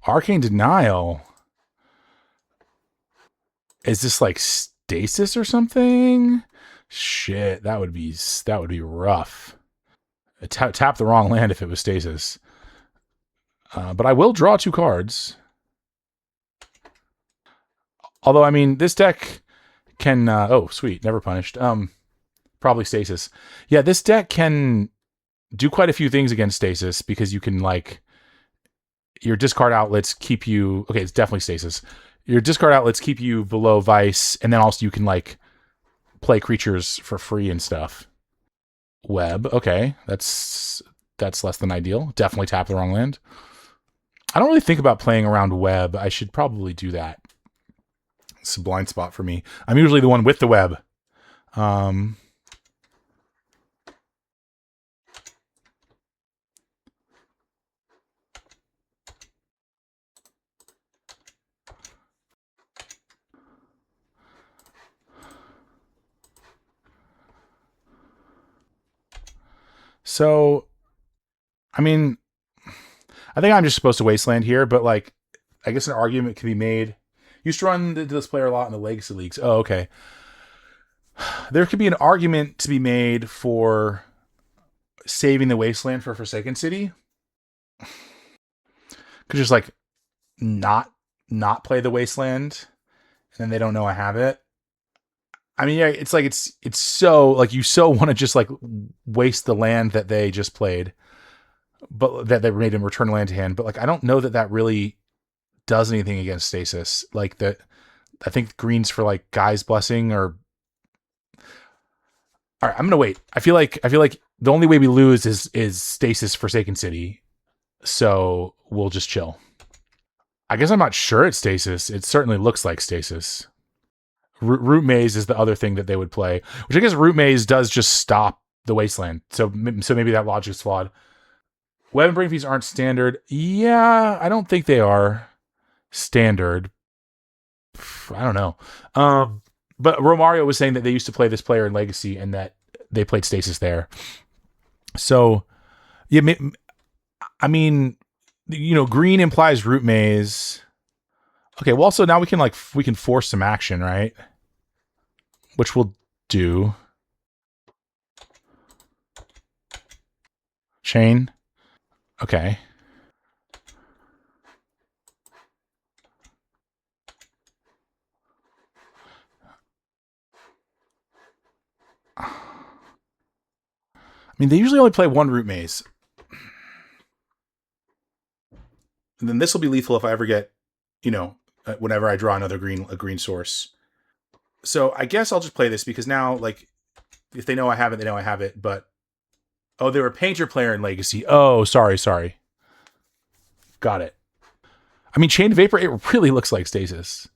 Arcane Denial. Is this like stasis or something? Shit, that would be rough. Tap the wrong land if it was stasis. But I will draw 2 cards. Although, I mean, this deck can... oh, sweet. Never punished. Probably stasis. Yeah, this deck can do quite a few things against stasis because you can, like... Your discard outlets keep you... Okay, it's definitely stasis. Your discard outlets keep you below Vice, and then also you can, like, play creatures for free and stuff. Web. Okay, that's less than ideal. Definitely tap the wrong land. I don't really think about playing around web. I should probably do that. It's a blind spot for me. I'm usually the one with the web. So, I mean, I think I'm just supposed to wasteland here, but like, I guess an argument can be made. Used to run this player a lot in the Legacy Leagues. Oh, okay. There could be an argument to be made for saving the wasteland for Forsaken City. Could just like not play the wasteland, and then they don't know I have it. I mean, yeah, it's like it's so like you so want to just like waste the land that they just played, but that they made him return land to hand. But like, I don't know that really does anything against stasis. Like that, I think greens for like Guy's Blessing or. All right, I'm gonna wait. I feel like the only way we lose is stasis Forsaken City, so we'll just chill. I guess I'm not sure it's stasis. It certainly looks like stasis. Root Maze is the other thing that they would play, which I guess Root Maze does just stop the wasteland. So maybe that logic's flawed. Web and Brain Fees aren't standard. Yeah, I don't think they are standard. I don't know. But Romario was saying that they used to play this player in Legacy and that they played Stasis there. So, yeah, I mean, green implies Root Maze. Okay, well, also now we can force some action, right? Which we'll do. Chain. Okay. I mean, they usually only play one Root Maze. And then this will be lethal if I ever get, whenever I draw a green source. So I guess I'll just play this because now, like, if they know I have it, they know I have it. But, oh, they were a Painter player in Legacy. Oh, sorry. Got it. I mean, Chain of Vapor, it really looks like Stasis.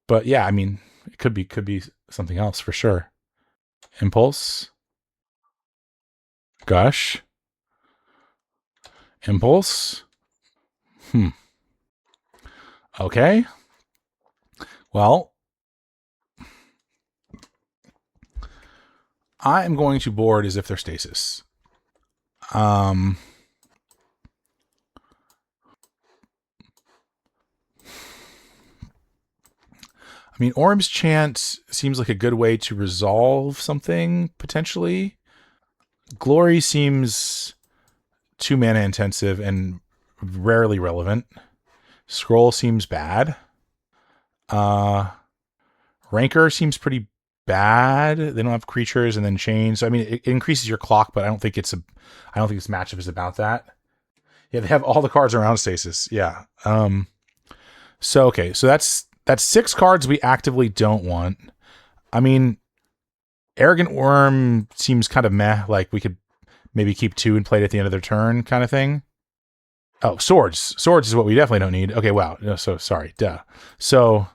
But yeah, I mean, it could be something else for sure. Impulse. Gush. Impulse. Okay. Well, I am going to board as if they're stasis. I mean, Orm's Chant seems like a good way to resolve something, potentially. Glory seems 2 mana intensive and rarely relevant. Scroll seems bad. Rancor seems pretty bad. They don't have creatures and then chains. So, I mean, it increases your clock, but I don't think its matchup is about that. Yeah, they have all the cards around stasis. Yeah. So okay, so that's 6 cards we actively don't want. I mean, Arrogant Worm seems kind of meh. Like we could maybe keep 2 and play it at the end of their turn, kind of thing. Oh, swords. Swords is what we definitely don't need. Okay, wow. No, so sorry. Duh. So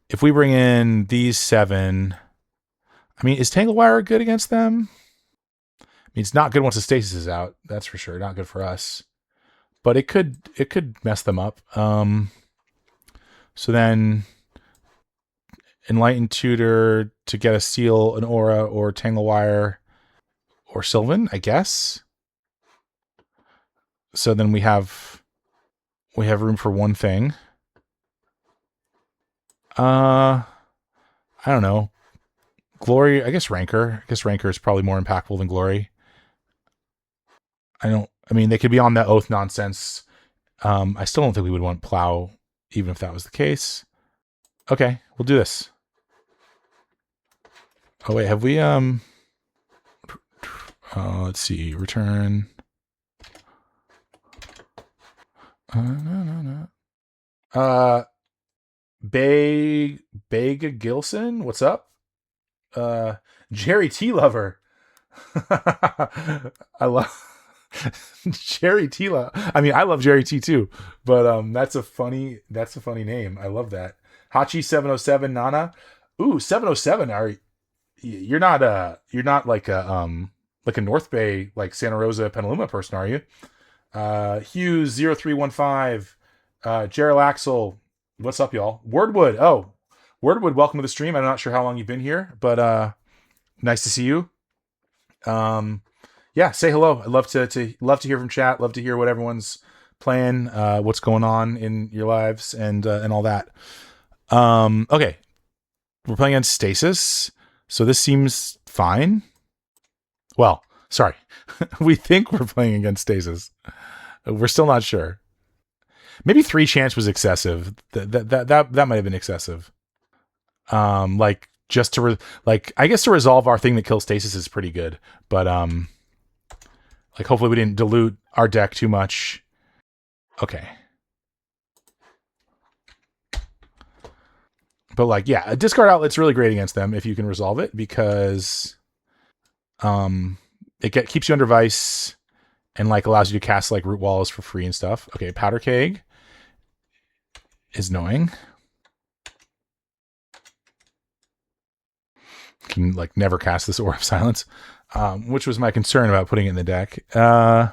if we bring in these 7, I mean, is Tanglewire good against them? I mean, it's not good once the stasis is out. That's for sure. Not good for us. But it could mess them up. So then Enlightened Tutor to get a seal, an aura, or Tanglewire, or Sylvan, I guess. So then we have room for one thing. I don't know. Glory, I guess Rancor. I guess Rancor is probably more impactful than Glory. I mean, they could be on that oath nonsense. I still don't think we would want Plow, even if that was the case. Okay, we'll do this. Oh wait, have we let's see, return. No. Bega Gilson, what's up? Jerry T Lover. I love Jerry T. I mean, I love Jerry T too, but that's a funny name. I love that. Hachi 707 Nana. Ooh, 707. You're not like a North Bay like Santa Rosa Petaluma person, are you? Hughes 0315. Gerald Axel. What's up, y'all? Wordwood. Oh, Wordwood, welcome to the stream. I'm not sure how long you've been here, but nice to see you. Yeah, say hello. I'd love to hear from chat. Love to hear what everyone's playing, what's going on in your lives, and all that. Okay, we're playing on Stasis, so this seems fine. Well, sorry, we think we're playing against Stasis. We're still not sure. Maybe 3 chance was excessive. That might have been excessive. Like just to I guess to resolve our thing that kills Stasis is pretty good, but like hopefully we didn't dilute our deck too much. Okay. But like, yeah, a discard outlet's really great against them if you can resolve it, because it keeps you under Vice and like allows you to cast like Root Walls for free and stuff. Okay, Powder Keg is annoying. Can like never cast this Aura of Silence, which was my concern about putting it in the deck. I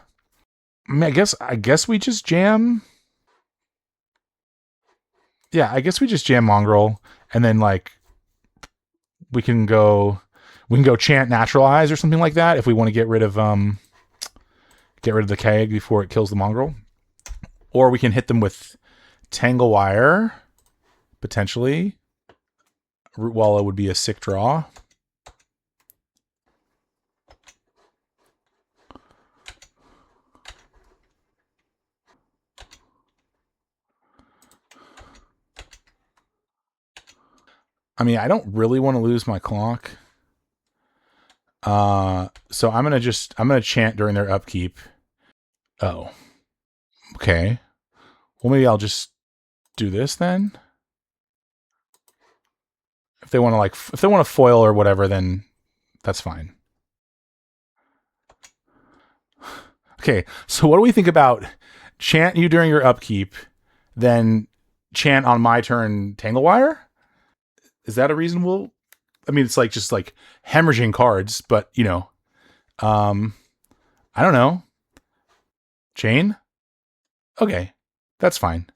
mean, I guess we just jam. Yeah, I guess we just jam Mongrel, and then like we can go chant Naturalize or something like that if we want to get rid of the keg before it kills the Mongrel. Or we can hit them with Tanglewire, potentially. Root Wallow would be a sick draw. I mean, I don't really want to lose my clock. So I'm gonna chant during their upkeep. Oh. Okay. Well, maybe I'll just do this then. If they want to foil or whatever, then that's fine. Okay, so what do we think about chant you during your upkeep, then chant on my turn Tanglewire? Is that a reasonable? I mean, it's like just like hemorrhaging cards, but you know, I don't know. Chain? Okay, that's fine.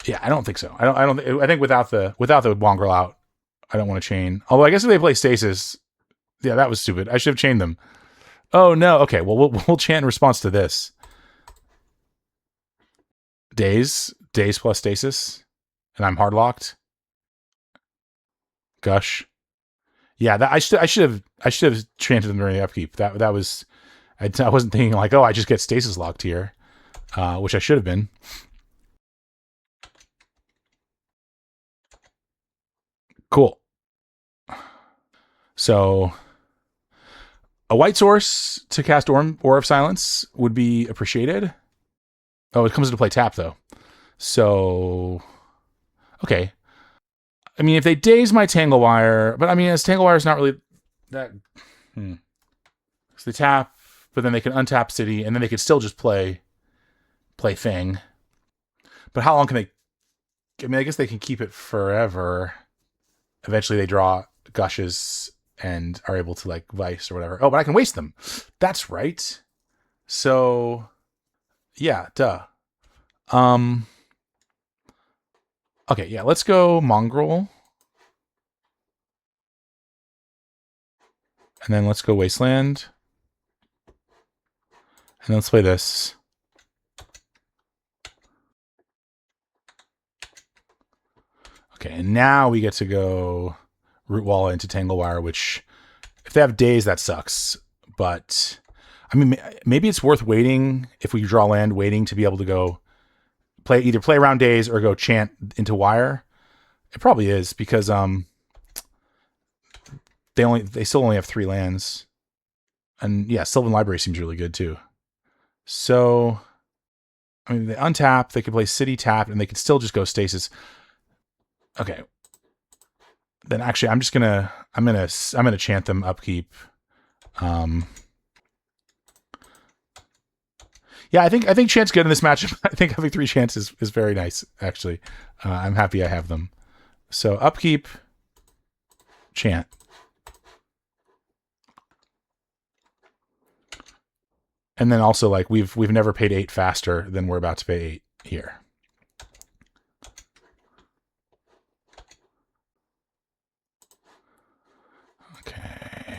Yeah, I don't think so. I think without the Wongrel out, I don't want to chain. Although I guess if they play Stasis, yeah, that was stupid. I should have chained them. Oh no. Okay, well we'll chant in response to this. Days plus Stasis, and I'm hard locked. Gush. Yeah, that I should have chanted them during the upkeep. That was I wasn't thinking like, oh, I just get Stasis locked here, which I should have been. Cool. So A white source to cast Aura of Silence would be appreciated. Oh, it comes into play tap, though. So, okay. I mean, if they daze my Tanglewire, but I mean, as Tanglewire is not really that... So they tap, but then they can untap City, and then they could still just play Thing. But how long can they... I mean, I guess they can keep it forever. Eventually they draw Gushes and are able to, like, Vice or whatever. Oh, but I can waste them. That's right. So, yeah, duh. Okay, yeah, let's go Mongrel. And then let's go Wasteland. And then let's play this. Okay, and now we get to go Root Wall into Tanglewire, which, if they have days, that sucks. But, I mean, maybe it's worth waiting, if we draw land, waiting to be able to go either play around days or go chant into Wire. It probably is, because they still only have 3 lands. And yeah, Sylvan Library seems really good too. So, I mean, they untap, they could play City tap, and they could still just go Stasis. Okay. Then actually, I'm gonna chant them upkeep. Yeah, I think chant's good in this matchup. I think having 3 chants is very nice. Actually, I'm happy I have them. So upkeep, chant. And then also, like, we've never paid 8 faster than we're about to pay 8 here. Okay.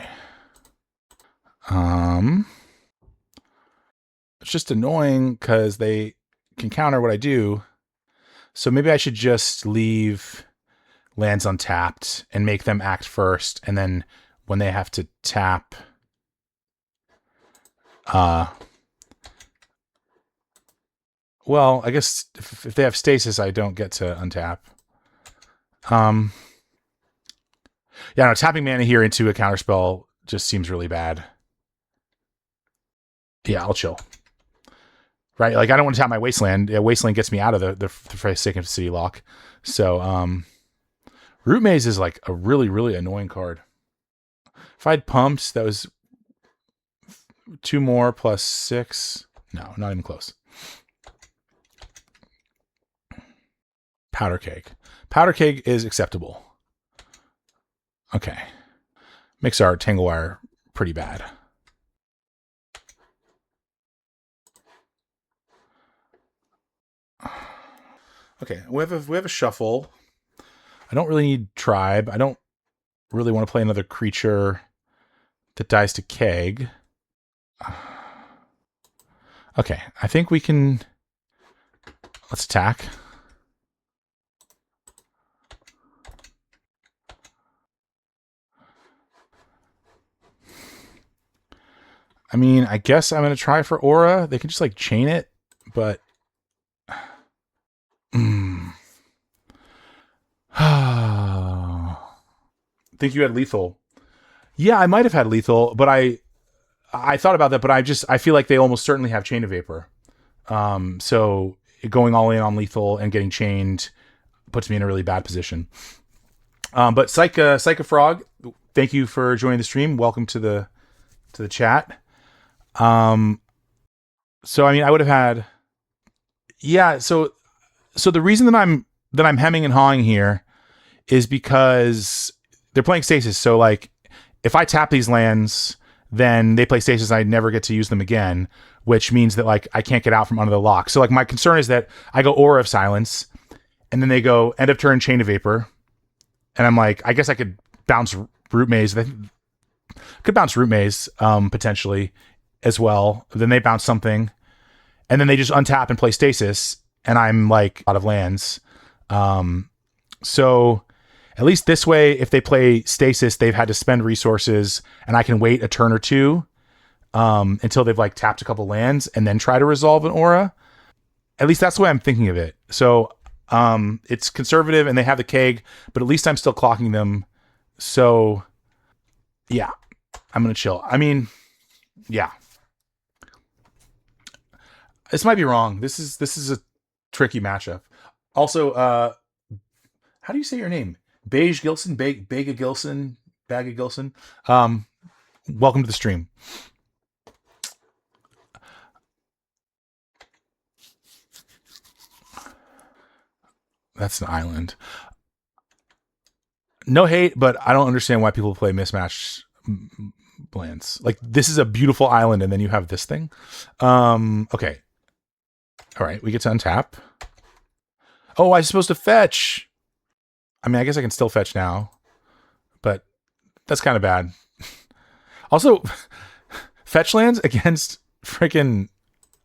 It's just annoying because they can counter what I do. So maybe I should just leave lands untapped and make them act first, and then when they have to tap, well, I guess if they have Stasis, I don't get to untap. Yeah, no, tapping mana here into a counterspell just seems really bad. Yeah, I'll chill. Right, like, I don't want to tap my Wasteland. Yeah, Wasteland gets me out of the Forsaken City lock. So, Root Maze is, like, a really, really annoying card. If I'd pumped, that was 2 more plus 6. No, not even close. Powder Keg. Powder Keg is acceptable. Okay. Makes our Tanglewire pretty bad. Okay, we have a shuffle. I don't really need Tribe. I don't really want to play another creature that dies to Keg. Okay, I think we can... Let's attack. I mean, I guess I'm going to try for Aura. They can just, like, chain it, but... Think you had lethal. Yeah, I might have had lethal, but I thought about that, but I feel like they almost certainly have Chain of Vapor. So going all in on lethal and getting chained puts me in a really bad position. But Psycha Frog, thank you for joining the stream. Welcome to the chat. So I mean, I would have had, yeah. So the reason that I'm hemming and hawing here is because they're playing Stasis. So, like, if I tap these lands, then they play Stasis and I never get to use them again, which means that, like, I can't get out from under the lock. So, like, my concern is that I go Aura of Silence, and then they go end of turn Chain of Vapor, and I'm like, I guess I could bounce Root Maze. Could bounce Root Maze, potentially, as well. Then they bounce something, and then they just untap and play Stasis, and I'm, like, out of lands. So at least this way, if they play Stasis, they've had to spend resources, and I can wait a turn or two until they've, like, tapped a couple lands and then try to resolve an Aura. At least that's the way I'm thinking of it. So it's conservative, and they have the Keg, but at least I'm still clocking them. So yeah, I'm gonna chill. I mean, Yeah. This might be wrong. This is a tricky matchup. Also, how do you say your name? Beige Gilson, Bega Gilson, Baga Gilson. Um, welcome to the stream. That's an island. No hate, but I don't understand why people play mismatched lands. Like, this is a beautiful island, and then you have this thing. Okay. All right, we get to untap. Oh, I'm supposed to fetch. I mean, I guess I can still fetch now, but that's kind of bad. Also, fetch lands against freaking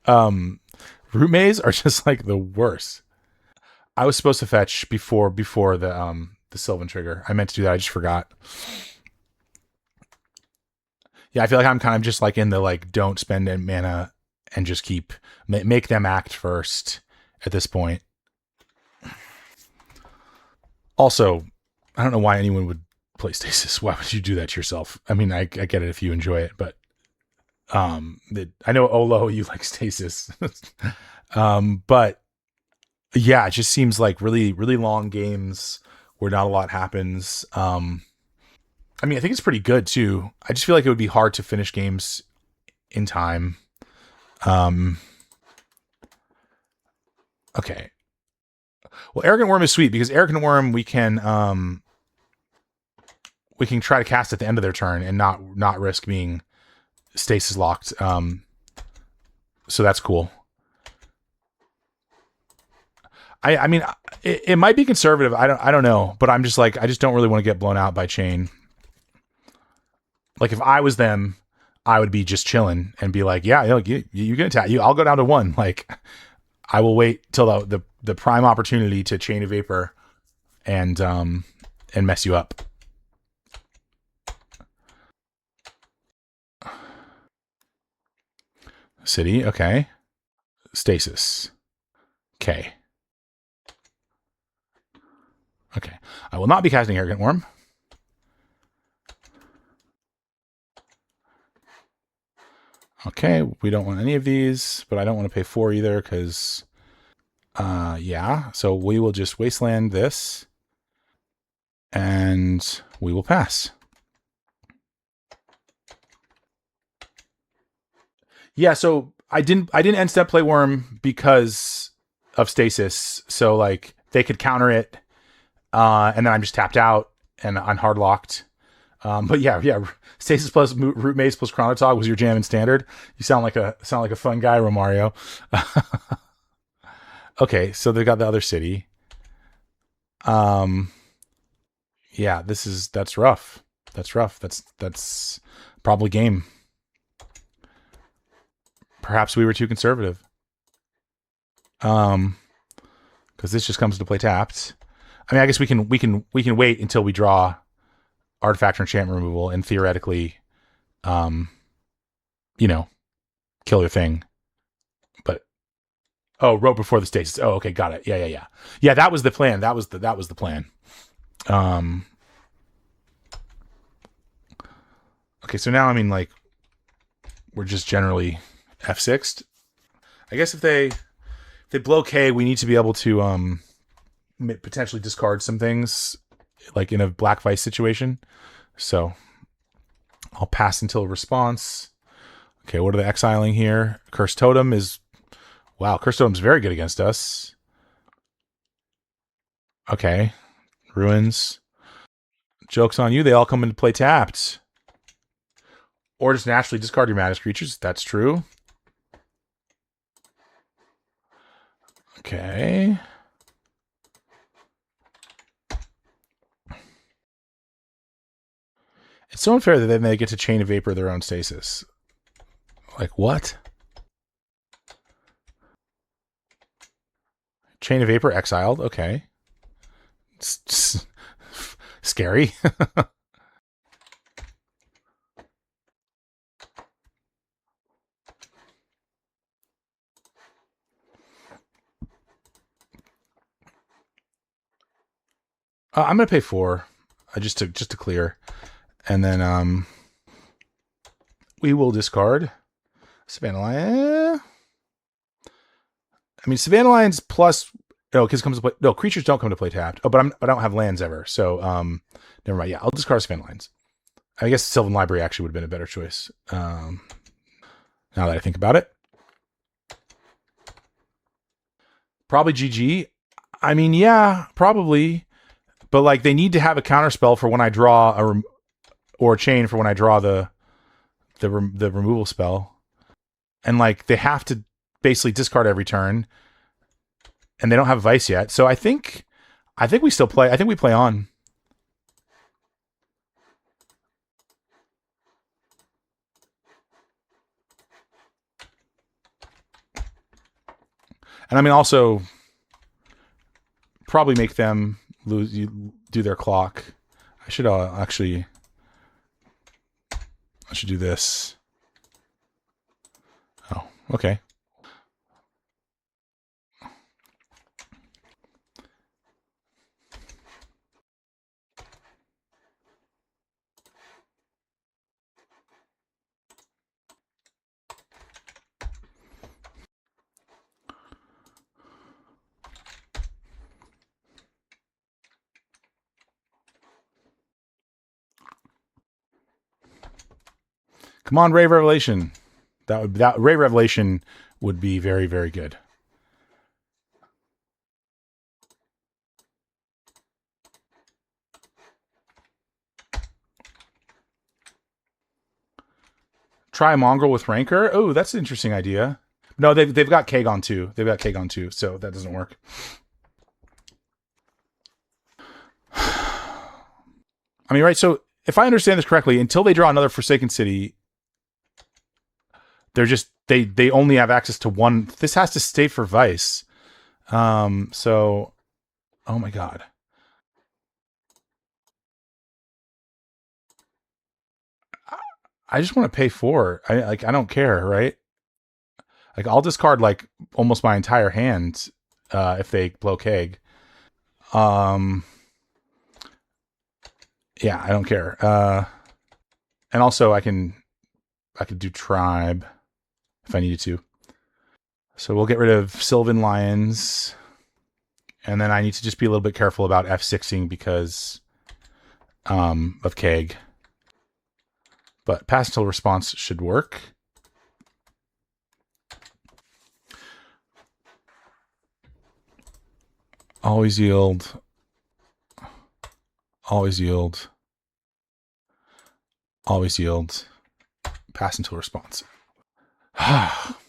root maze are just like the worst. I was supposed to fetch before the Sylvan trigger. I meant to do that. I just forgot. Yeah, I feel like I'm kind of just like in the like don't spend any mana and just keep make them act first at this point. Also, I don't know why anyone would play Stasis. Why would you do that to yourself? I mean, I get it if you enjoy it, but I know Olo, you like Stasis. But yeah, it just seems like really really long games where not a lot happens. I mean, I think it's pretty good too. I just feel like it would be hard to finish games in time. Okay. Well, Arrogant Worm is sweet because Arrogant Worm we can try to cast at the end of their turn and not risk being stasis locked. So that's cool. I mean, it might be conservative. I don't know, but I'm just like I just don't really want to get blown out by chain. Like if I was them, I would be just chilling and be like, yeah, you can attack. I'll go down to 1. Like I will wait till the prime opportunity to chain a vapor and mess you up. City, okay. Stasis. Okay. Okay. I will not be casting Arrogant Worm. Okay, we don't want any of these, but I don't want to pay 4 either because, yeah. So we will just wasteland this, and we will pass. Yeah, so I didn't end step play Worm because of Stasis. So like they could counter it, and then I'm just tapped out and I'm hard locked. But yeah, Stasis plus Root Maze plus Chronotog was your jam in standard. You sound like a fun guy, Romario. Okay, so they got the other city. Yeah, that's rough. That's rough. That's probably game. Perhaps we were too conservative. Because this just comes to play tapped. I mean, I guess we can wait until we draw artifact or enchantment removal and theoretically, kill your thing. But rope before the stasis. Oh, okay, got it. Yeah. That was the plan. That was the plan. Okay, so now I mean, like, we're just generally F6'd. I guess if they blow K, we need to be able to potentially discard some things, like in a Black Vice situation. So I'll pass until response. Okay, what are they exiling here? Cursed Totem is... Wow, Cursed Totem's very good against us. Okay. Ruins. Joke's on you. They all come into play tapped. Or just naturally discard your Madness creatures. That's true. Okay. It's so unfair that then they get to chain a vapor their own stasis. Like, what? Chain of Vapor exiled. Okay. Scary. I'm gonna pay 4, just to clear, and then We will discard Savannah Lion. I mean, Savannah Lions plus because comes to play. No, creatures don't come to play tapped. Oh, but I don't have lands ever, so never mind. Yeah, I'll discard Savannah Lions. I guess Sylvan Library actually would have been a better choice. Now that I think about it, probably GG. I mean, yeah, probably, but like they need to have a counterspell for when I draw or a chain for when I draw the removal spell, and like they have to basically discard every turn, and they don't have Vice yet. So I think we still play. I think we play on. And I mean, also probably make them do their clock. I should actually. I should do this. Oh, okay. Come on, Ray Revelation. That Ray Revelation would be very, very good. Try a Mongrel with Rancor. Oh, that's an interesting idea. No, they've got Kagon too. They've got Kagon too, so that doesn't work. I mean, right? So if I understand this correctly, until they draw another Forsaken City, they're just they only have access to one. This has to stay for Vice. So, oh my god. I just want to pay 4. I don't care, right? Like I'll discard like almost my entire hand if they blow Keg. Yeah, I don't care. And also I could do Tribe if I needed to. So we'll get rid of Sylvan Lions. And then I need to just be a little bit careful about F6ing because of Keg. But pass until response should work. Always yield. Always yield. Always yield. Pass until response.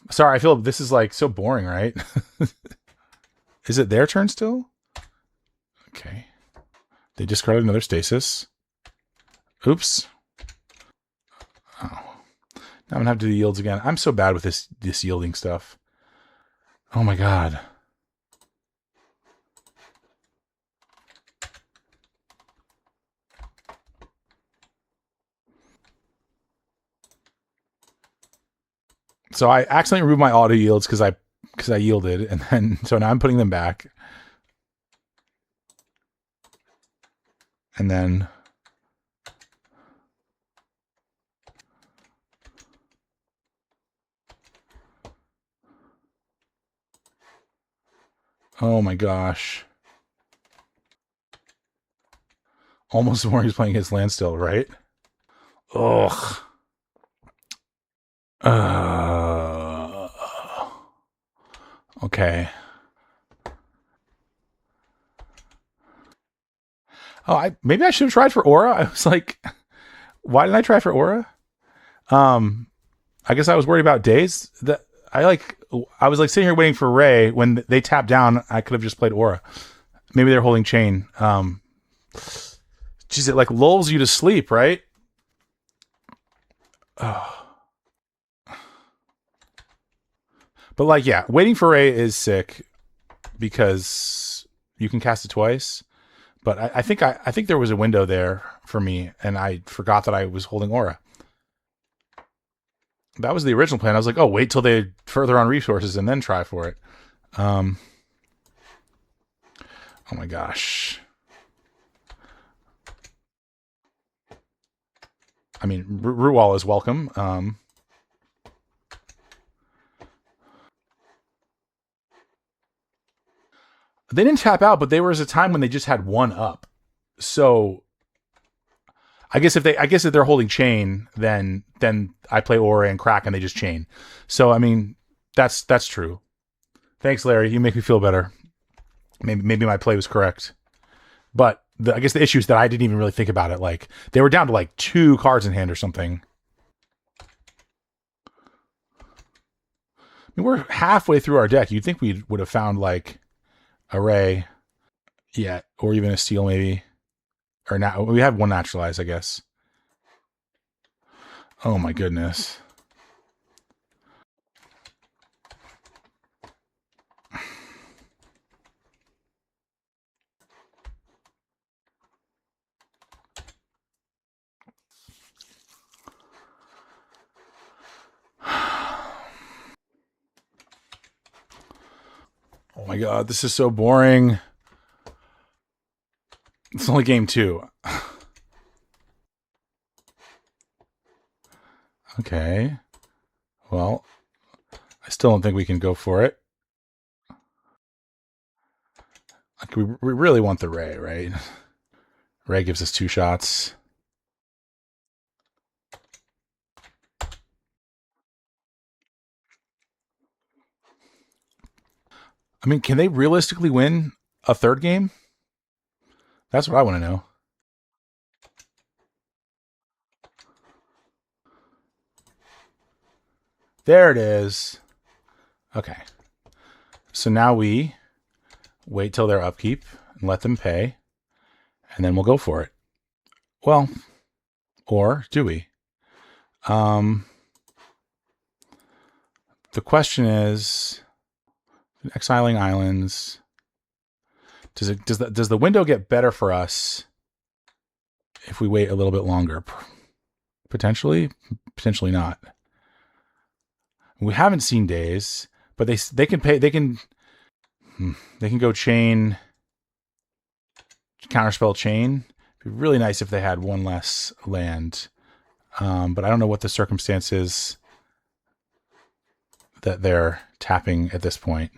Sorry, I feel this is like so boring, right? Is it their turn still? Okay. They discarded another stasis. Oops. Oh. Now I'm gonna have to do the yields again. I'm so bad with this yielding stuff. Oh my god. So I accidentally removed my auto yields because I yielded, and then so now I'm putting them back. And then oh my gosh. Almost more he's playing his land still, right? Ugh. Okay. Oh, maybe I should have tried for Aura. I was like, why didn't I try for Aura? I guess I was worried about days. That I was like sitting here waiting for Ray. When they tapped down, I could have just played Aura. Maybe they're holding chain. Geez, it like lulls you to sleep, right? Oh. But like, yeah, waiting for Ray is sick because you can cast it twice. But I think there was a window there for me, and I forgot that I was holding Aura. That was the original plan. I was like, oh, wait till they further on resources and then try for it. Oh my gosh. I mean, Ruwal is welcome. They didn't tap out, but there was a time when they just had one up. So I guess if they're holding chain, then I play Aura and crack and they just chain. So I mean, that's true. Thanks, Larry. You make me feel better. Maybe my play was correct. But I guess the issue is that I didn't even really think about it. Like, they were down to like 2 cards in hand or something. I mean, we're halfway through our deck. You'd think we would have found like a Ray, yeah, or even a Steel maybe. Or now we have one Naturalize, I guess. Oh my goodness. Oh my god, this is so boring. It's only game 2. Okay. Well, I still don't think we can go for it. Like, we really want the Ray, right? Ray gives us 2 shots. I mean, can they realistically win a 3rd game? That's what I want to know. There it is. Okay. So now we wait till their upkeep and let them pay, and then we'll go for it. Well, or do we? The question is, exiling islands. Does the window get better for us if we wait a little bit longer? Potentially not. We haven't seen days, but they can pay. They can go chain, counterspell chain. It'd be really nice if they had one less land, but I don't know what the circumstances that they're tapping at this point.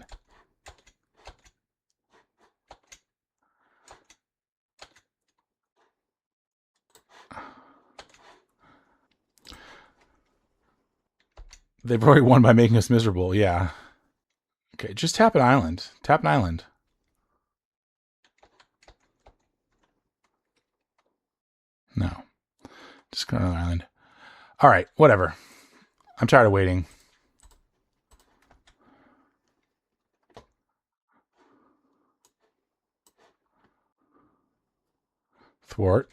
They've already won by making us miserable. Yeah. Okay, just tap an island. Tap an island. No. Just go to another island. All right, whatever. I'm tired of waiting. Thwart.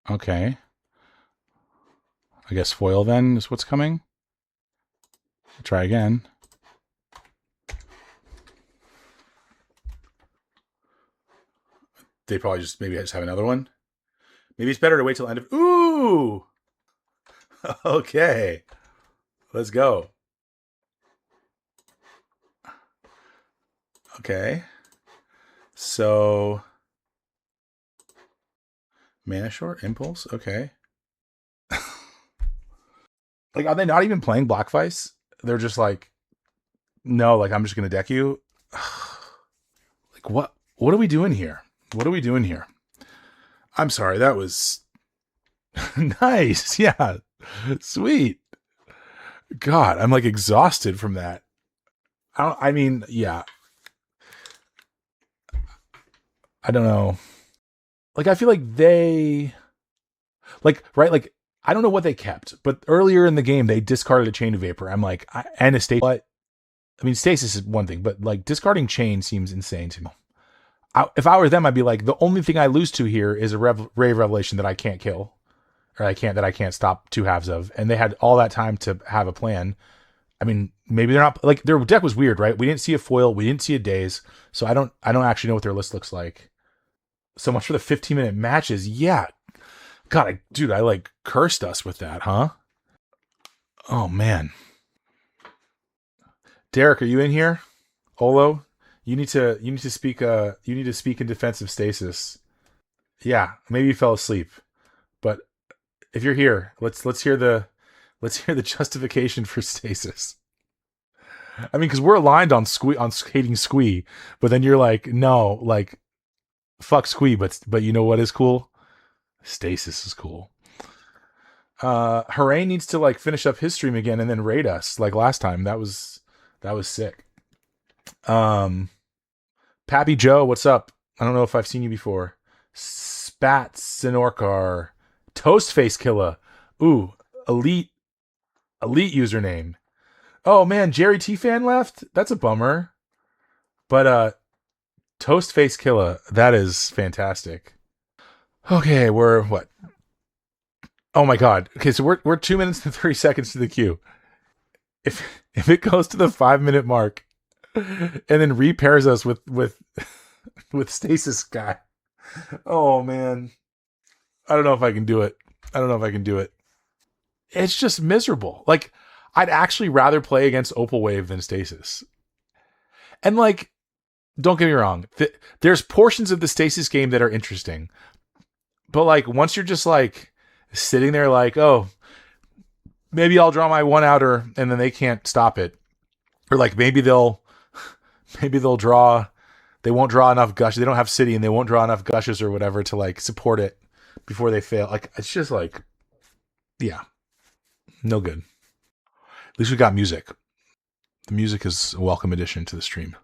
Okay. I guess foil then is what's coming. Try again. They probably maybe just have another one. Maybe it's better to wait till end of. Ooh. Okay. Let's go. Okay. So mana short impulse. Okay. Like, are they not even playing Black Vice? They're just like, no, like, I'm just gonna deck you. Like, what are we doing here? What are we doing here? I'm sorry, that was nice. Yeah. Sweet. God, I'm like exhausted from that. I mean, yeah. I don't know. Like, I feel like they, like, right, like, I don't know what they kept, but earlier in the game they discarded a Chain of Vapor. I'm like, and a Stasis. But I mean, Stasis is one thing, but like discarding Chain seems insane to me. If I were them, I'd be like, the only thing I lose to here is a Ray of Revelation that I can't kill, or I can't stop 2 halves of. And they had all that time to have a plan. I mean, maybe they're not, like, their deck was weird, right? We didn't see a foil, we didn't see a daze, so I don't actually know what their list looks like. So much for the 15-minute matches. Yeah. God, I like cursed us with that, huh? Oh man. Derek, are you in here? Olo? You need to speak in defense of Stasis. Yeah, maybe you fell asleep. But if you're here, let's hear the justification for stasis. I mean, because we're aligned on hating Squee, but then you're like, no, like fuck Squee, but you know what is cool? Stasis is cool. Hooray needs to like finish up his stream again and then raid us like last time. That was sick. Pappy Joe, what's up? I don't know if I've seen you before. Spat Sinorkar, Toastface Killer. Ooh, elite username. Oh man, Jerry T fan left. That's a bummer. But Toastface Killer, that is fantastic. Okay, we're what? Oh my god. Okay, so we're 2 minutes and 30 seconds to the queue. If it goes to the 5-minute mark and then repairs us with with Stasis guy. Oh man. I don't know if I can do it. It's just miserable. Like I'd actually rather play against Opal Wave than Stasis. And like don't get me wrong. There's portions of the Stasis game that are interesting. But like once you're just like sitting there like, oh, maybe I'll draw my one outer and then they can't stop it. Or like maybe they'll draw, they won't draw enough gushes. They don't have city and they won't draw enough gushes or whatever to like support it before they fail. Like it's just like, yeah, no good. At least we got music. The music is a welcome addition to the stream.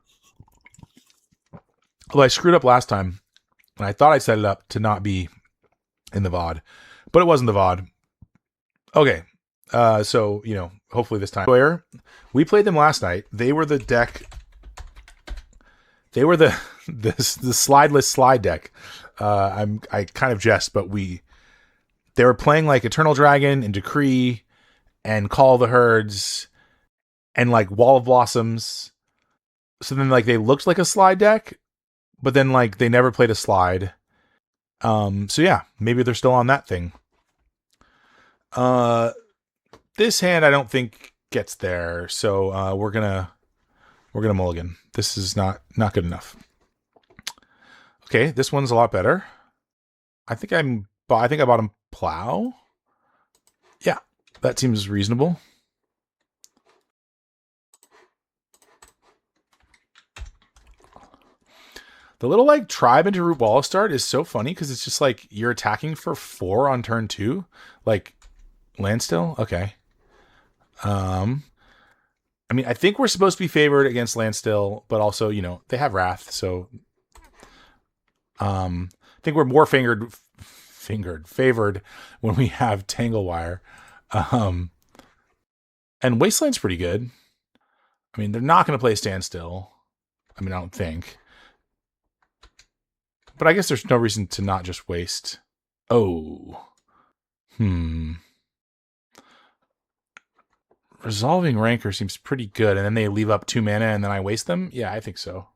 Although I screwed up last time and I thought I set it up to not be in the VOD, but it wasn't the VOD. Okay. So, you know, hopefully this time. We played them last night. They were the deck. They were the slideless slide deck. I kind of jest, but they were playing like Eternal Dragon and Decree and Call of the Herds and like Wall of Blossoms. So then like they looked like a slide deck, but then like they never played a slide. So yeah, maybe they're still on that thing. This hand I don't think gets there, so we're gonna mulligan. This is not good enough. Okay, this one's a lot better. I think I bought him Plow. Yeah, that seems reasonable. The little like tribe into root wall start is so funny because it's just like you're attacking for 4 on turn 2, like land still. Okay. I mean, I think we're supposed to be favored against Landstill, but also, you know, they have Wrath, so I think we're more favored when we have Tanglewire. And Wasteland's pretty good. I mean, they're not going to play Standstill. I mean, I don't think. But I guess there's no reason to not just waste. Oh. Resolving Rancor seems pretty good, and then they leave up 2 mana and then I waste them? Yeah, I think so.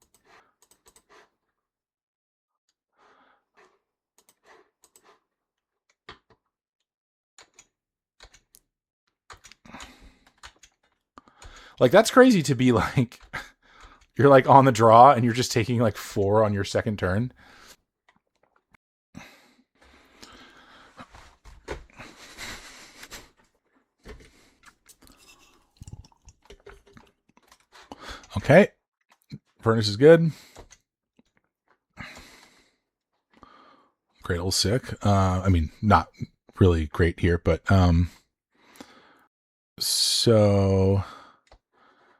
Like, that's crazy to be like, you're like on the draw and you're just taking like 4 on your second turn. Okay. Furnace is good. Great old sick. I mean, not really great here, but so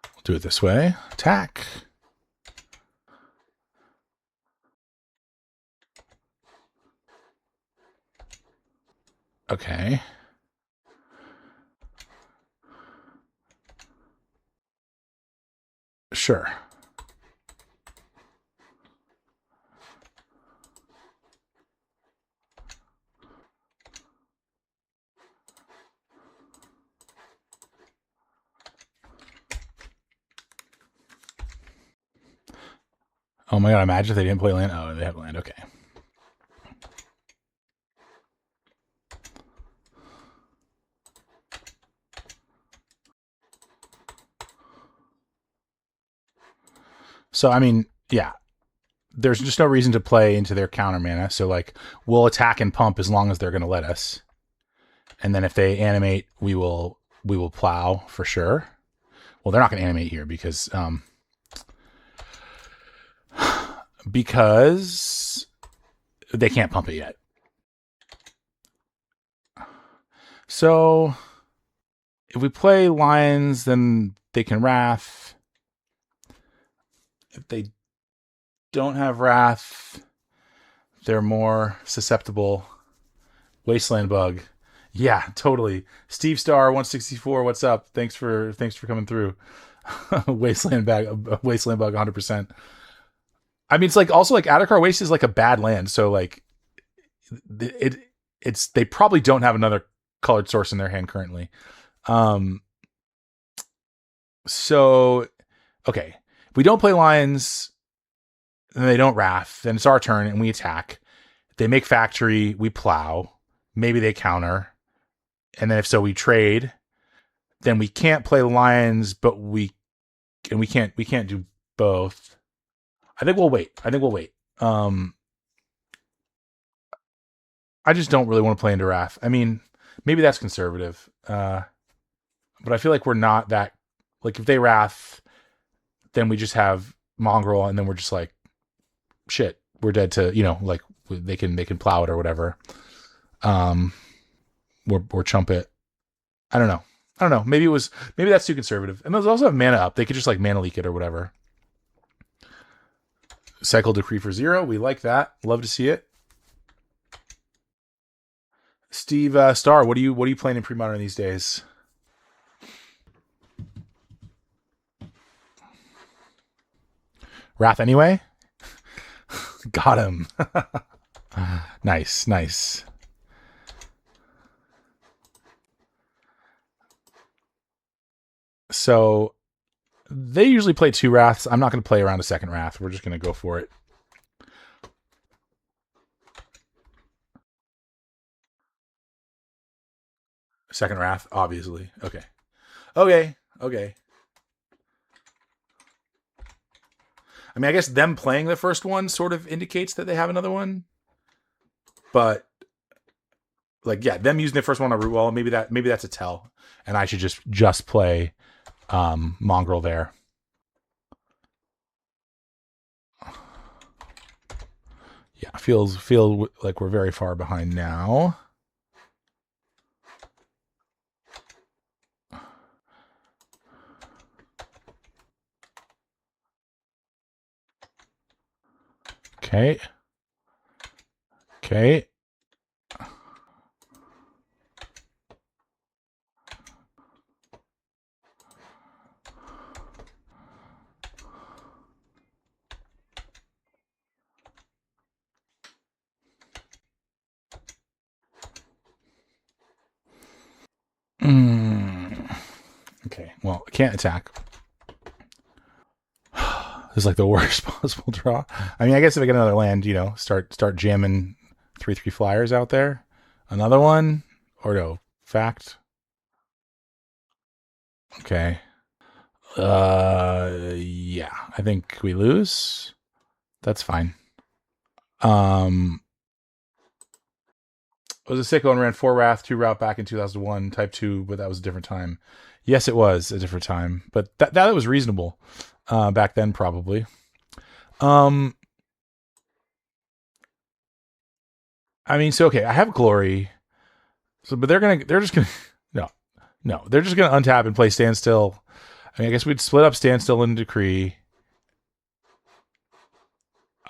we'll do it this way. Attack. Okay. Sure. Oh my god, imagine if they didn't play land. Oh, they have land. Okay. So, I mean, yeah. There's just no reason to play into their counter mana. So, like, we'll attack and pump as long as they're going to let us. And then if they animate, we will plow for sure. Well, they're not going to animate here because they can't pump it yet. So if we play lions, then they can wrath. If they don't have wrath, they're more susceptible. Wasteland bug. Yeah, totally. Steve Star 164, what's up? Thanks for coming through. Wasteland bug 100%. I mean, it's like also like Adakar Waste is like a bad land, so like it's they probably don't have another colored source in their hand currently. So okay, if we don't play lions, and they don't wrath, then it's our turn and we attack. They make factory, we plow. Maybe they counter, and then if so, we trade. Then we can't play lions, but we can't do both. I think we'll wait. I just don't really want to play into wrath. I mean, maybe that's conservative, but I feel like we're not that. Like if they wrath, then we just have mongrel, and then we're just like, shit, we're dead to like they can plow it or whatever. Or chump it. I don't know. Maybe that's too conservative. And those also have mana up. They could just like mana leak it or whatever. Cycle Decree for 0. We like that. Love to see it. Steve Star, what are you playing in Premodern these days? Wrath anyway? Got him. Nice. So they usually play 2 wraths. I'm not going to play around a second wrath. We're just going to go for it. Second wrath, obviously. Okay. I mean, I guess them playing the first one sort of indicates that they have another one. But like, yeah, them using the first one on root wall, maybe that's a tell. And I should just play Mongrel there. Yeah, feel like we're very far behind now. Okay. Okay, well, I can't attack. This is like the worst possible draw. I mean, I guess if I get another land, start jamming 3/3 flyers out there. Another one? Or no, fact. Okay. Yeah, I think we lose. That's fine. It was a sicko and ran 4 Wrath, 2 Route back in 2001, Type 2, but that was a different time. Yes, it was a different time, but that was reasonable back then, probably. I mean, so okay, I have Glory, so but they're just gonna no, they're just gonna untap and play Standstill. I mean, I guess we'd split up Standstill and Decree.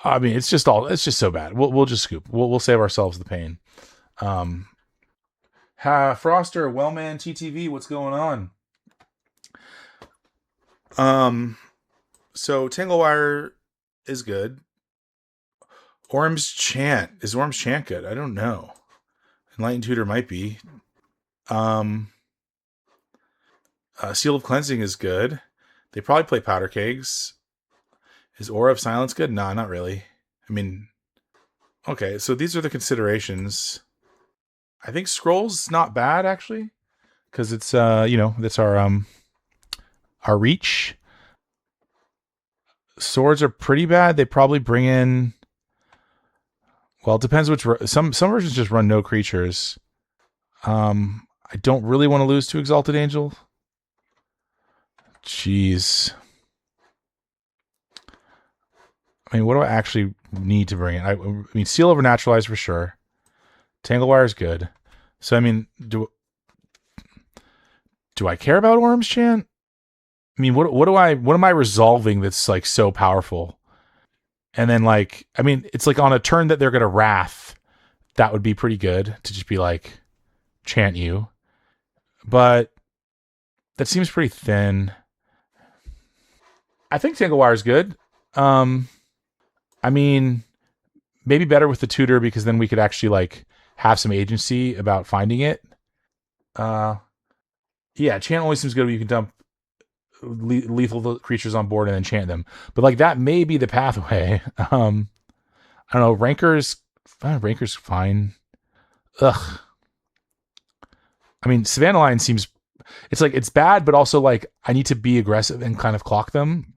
I mean, it's just so bad. We'll just scoop. We'll save ourselves the pain. Froster, Wellman, TTV, what's going on? So Tanglewire is good. Orm's Chant. Is Orm's Chant good? I don't know. Enlightened Tutor might be. Seal of Cleansing is good. They probably play Powder Kegs. Is Aura of Silence good? Nah, not really. I mean, okay, so these are the considerations. I think Scroll's not bad, actually. Because it's, that's our reach. Swords are pretty bad. They probably bring in... Well, it depends which... Some versions just run no creatures. I don't really want to lose to Exalted Angel. Jeez. I mean, what do I actually need to bring in? I mean, Seal over Naturalize for sure. Tanglewire is good. So, I mean, do I care about Orm's Chant? I mean, what am I resolving that's like so powerful? And then like, I mean, it's like on a turn that they're gonna Wrath, that would be pretty good to just be like chant you. But that seems pretty thin. I think Tanglewire is good. I mean, maybe better with the tutor because then we could actually like have some agency about finding it. Uh, yeah, chant only seems good when you can dump lethal creatures on board and then chant them. But like that may be the pathway. I don't know. Ranker's fine. Ugh. I mean, Savannah Line seems. It's like it's bad, but also like I need to be aggressive and kind of clock them.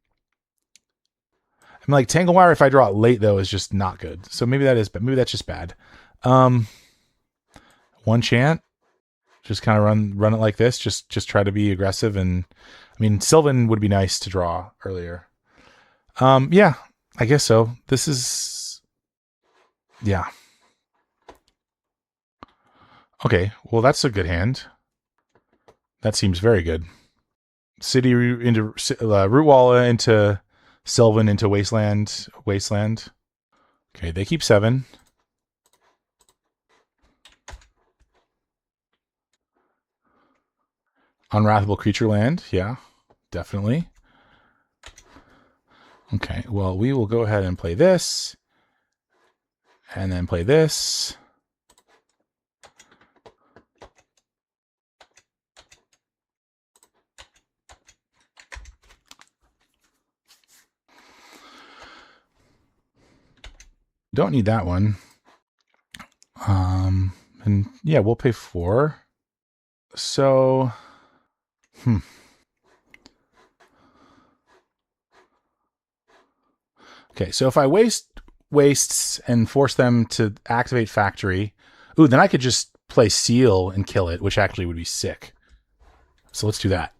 I mean, like Tanglewire, if I draw it late though, is just not good. So maybe that is, but maybe that's just bad. Um, One chant, just kind of run it like this. Just try to be aggressive, and I mean, Sylvan would be nice to draw earlier. Yeah, I guess so. This is, yeah. Okay, well that's a good hand. That seems very good. City into Root Wall into Sylvan into Wasteland. Okay, they keep 7. Unwrathable creature land. Yeah, definitely. Okay, well, we will go ahead and play this. And then play this. Don't need that one. And yeah, we'll pay 4. So, Okay, so if I wastes and force them to activate Factory, ooh, then I could just play Seal and kill it, which actually would be sick. So let's do that.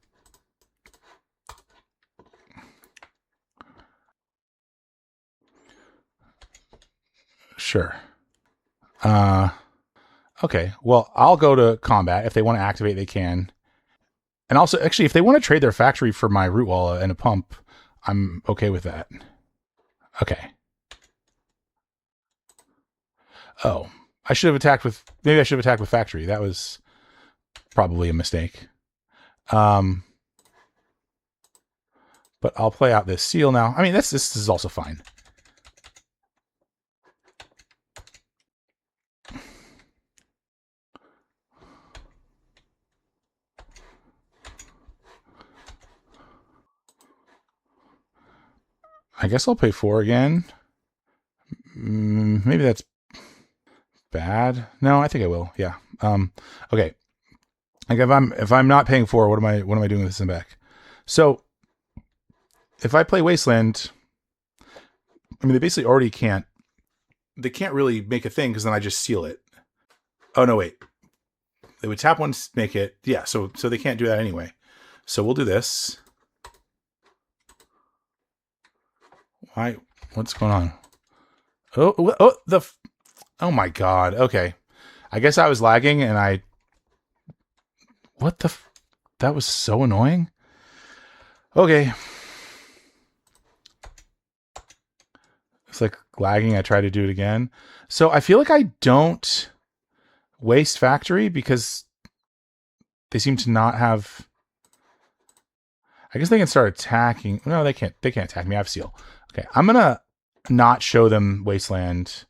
Sure. Okay, well, I'll go to combat. If they want to activate, they can. And also, actually, if they want to trade their Factory for my Root Wall and a pump, I'm okay with that. Okay. Oh, maybe I should have attacked with Factory. That was probably a mistake. But I'll play out this Seal now. I mean, this is also fine. I guess I'll pay 4 again. Maybe that's bad. No, I think I will. Yeah. Okay. Like if I'm not paying 4, what am I doing with this in back? So if I play Wasteland, I mean they basically already can't. They can't really make a thing because then I just seal it. Oh no, wait. They would tap once, make it. Yeah. So they can't do that anyway. So we'll do this. Why? What's going on? Oh my god. Okay. I guess I was lagging and what the that was so annoying. Okay. It's like lagging. I try to do it again. So I feel like I don't waste Factory because they seem to not have. I guess they can start attacking. No, they can't. They can't attack me. I have Seal. Okay, I'm gonna not show them Wasteland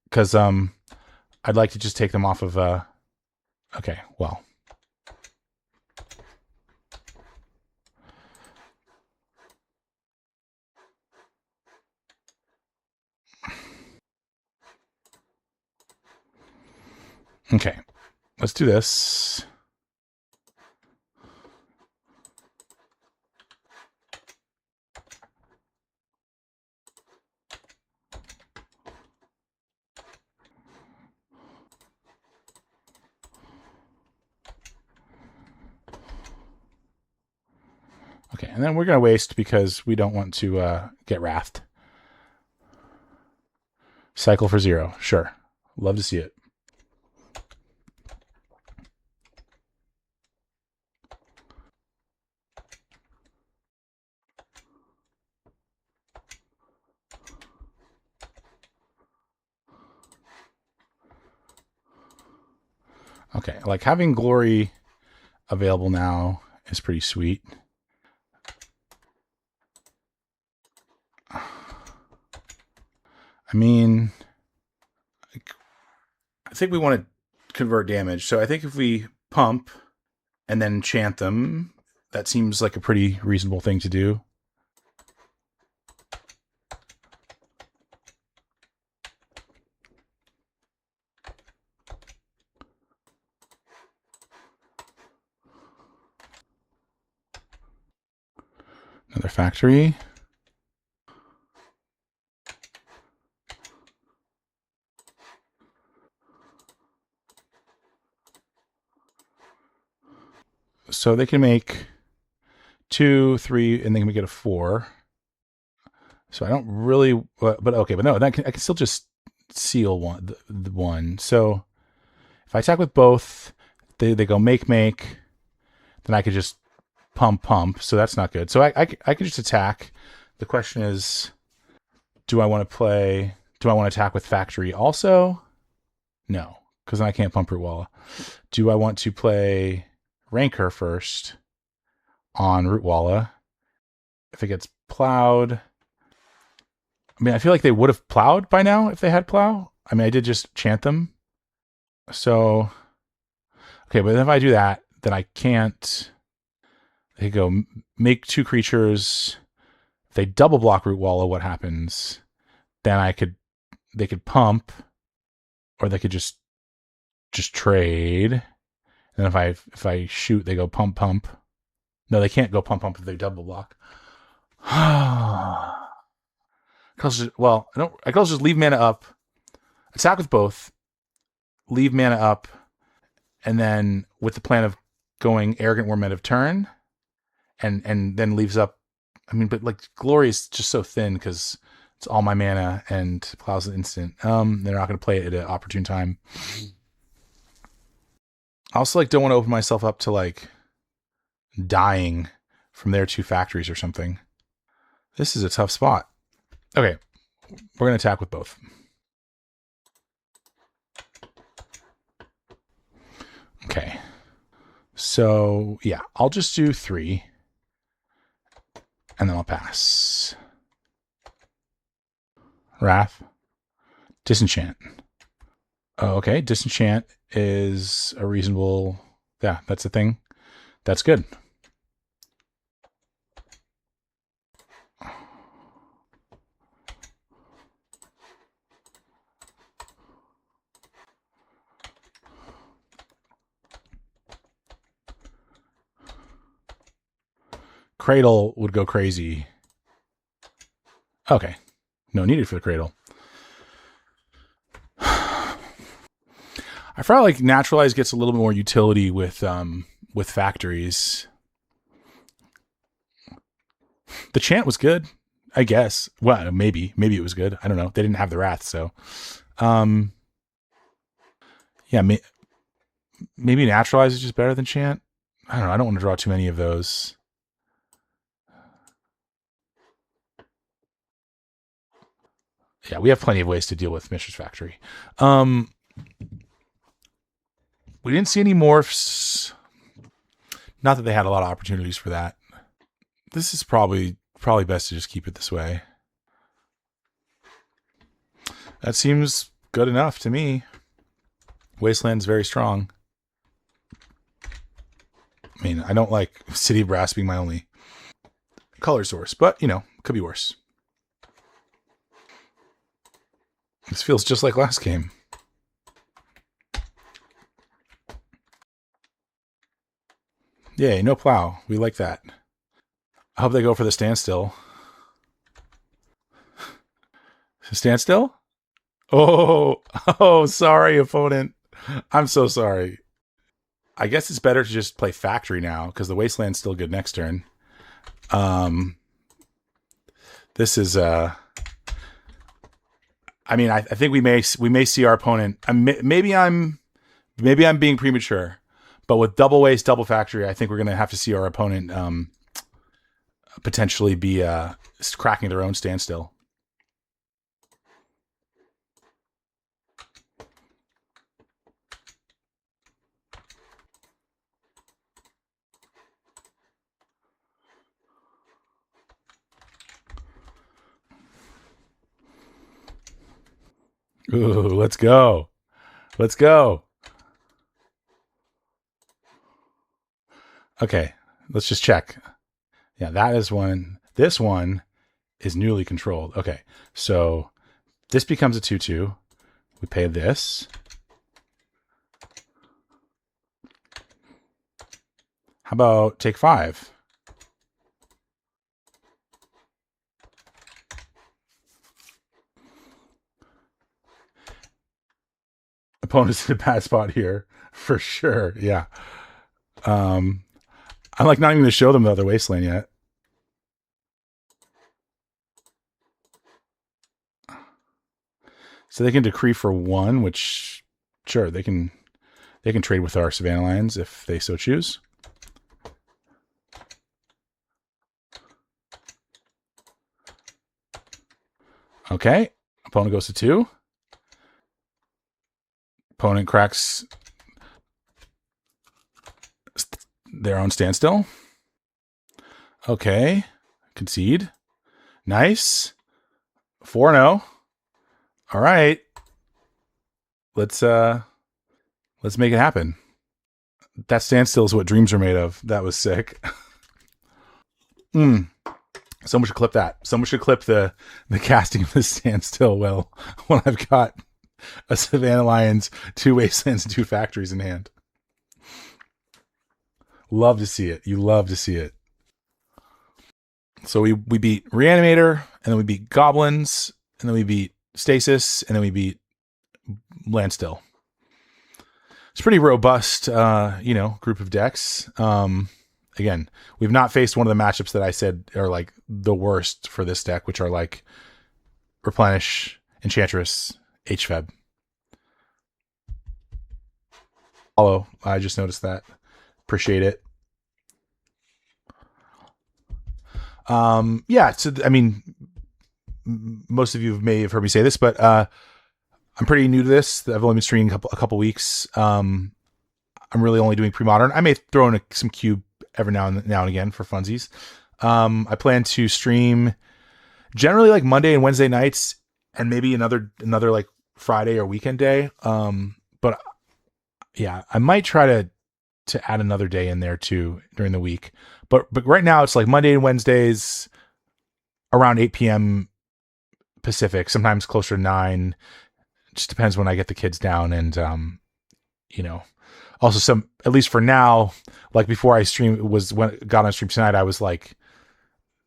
because I'd like to just take them off of. Okay, well. Okay, let's do this. Okay, and then we're going to waste because we don't want to get wrathed. Cycle for 0. Sure. Love to see it. Okay, like having Glory available now is pretty sweet. I mean, I think we want to convert damage. So I think if we pump and then enchant them, that seems like a pretty reasonable thing to do. Another factory. So they can make 2, 3, and they can make it a 4. So I don't really, but okay, but no, I can still just seal the one. So if I attack with both, they go make, then I could just pump. So that's not good. So I could just attack. The question is, do I want to attack with factory also? No, because I can't pump Root Walla. Do I want to play Rancor first on Root Walla? If it gets plowed, I mean, I feel like they would have plowed by now if they had plow. I mean, I did just chant them. So, okay, but if I do that, then I can't. They go make 2 creatures. If they double block Root Walla, what happens? Then they could pump, or they could just trade. And then if I shoot, they go pump. No, they can't go pump if they double block. Well, I can also just leave mana up, attack with both, leave mana up, and then with the plan of going Arrogant Worm end of turn, and then leaves up. I mean, but like Glory is just so thin because it's all my mana and plows an instant. They're not going to play it at an opportune time. I also don't want to open myself up to dying from their 2 factories or something. This is a tough spot. Okay, we're going to attack with both. Okay. So, yeah, I'll just do 3. And then I'll pass. Wrath. Disenchant. Oh, okay, Disenchant is a reasonable... Yeah, that's a thing. That's good. Cradle would go crazy. Okay. No needed for the Cradle. I feel like Naturalize gets a little bit more utility with factories. The chant was good, I guess. Well, maybe it was good. I don't know. They didn't have the Wrath, so yeah, maybe Naturalize is just better than chant. I don't know. I don't want to draw too many of those. Yeah, we have plenty of ways to deal with Mishra's Factory. We didn't see any morphs. Not that they had a lot of opportunities for that. This is probably best to just keep it this way. That seems good enough to me. Wasteland's very strong. I mean, I don't like City of Brass being my only color source, but, could be worse. This feels just like last game. Yay, no plow. We like that. I hope they go for the standstill. Standstill? Oh, sorry, opponent. I'm so sorry. I guess it's better to just play factory now, because the Wasteland's still good next turn. This is I mean, I think we may see our opponent. Maybe I'm being premature, but with double waste, double factory, I think we're going to have to see our opponent potentially be cracking their own standstill. Ooh, let's go. Let's go. Okay, let's just check. Yeah, that is one. This one is newly controlled. Okay, so this becomes a 2/2. We pay this. How about take 5? Opponent's in a bad spot here for sure. Yeah. I'm like not even going to show them the other wasteland yet. So they can decree for 1, which sure they can trade with our Savannah Lions if they so choose. Okay. Opponent goes to 2. Opponent cracks their own standstill. Okay. Concede. Nice. 4-0. All right. Let's make it happen. That standstill is what dreams are made of. That was sick. Someone should clip that. Someone should clip the casting of the standstill well when I've got a Savannah Lions, 2 wastelands, and 2 factories in hand. Love to see it. You love to see it. So we beat Reanimator, and then we beat Goblins, and then we beat Stasis, and then we beat Landstill. It's pretty robust, group of decks. Again, we've not faced one of the matchups that I said are like the worst for this deck, which are like Replenish, Enchantress, HFEB. Follow. I just noticed that. Appreciate it. Yeah. So I mean, most of you may have heard me say this, but I'm pretty new to this. I've only been streaming a couple weeks. I'm really only doing Premodern. I may throw in some Cube every now and again for funsies. I plan to stream generally like Monday and Wednesday nights, and maybe another like Friday or weekend day. But yeah, I might try to add another day in there too during the week. But right now it's like Monday and Wednesdays around 8 p.m. Pacific, sometimes closer to 9. Just depends when I get the kids down, and also some, at least for now, like before I got on stream tonight, I was like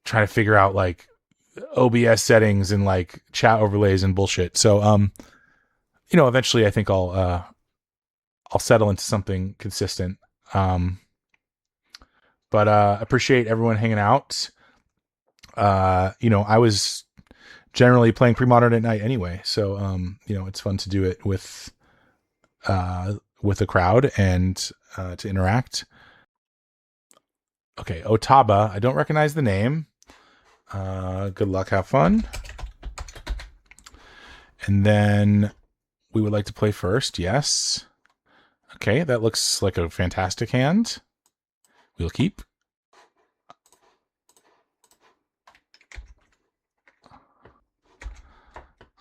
trying to figure out like OBS settings and like chat overlays and bullshit. So eventually I think I'll settle into something consistent. But appreciate everyone hanging out. I was generally playing Premodern at night anyway, so it's fun to do it with a crowd and to interact. Okay, Otaba. I don't recognize the name. Good luck, have fun. And then we would like to play first. Yes. Okay, that looks like a fantastic hand. We'll keep.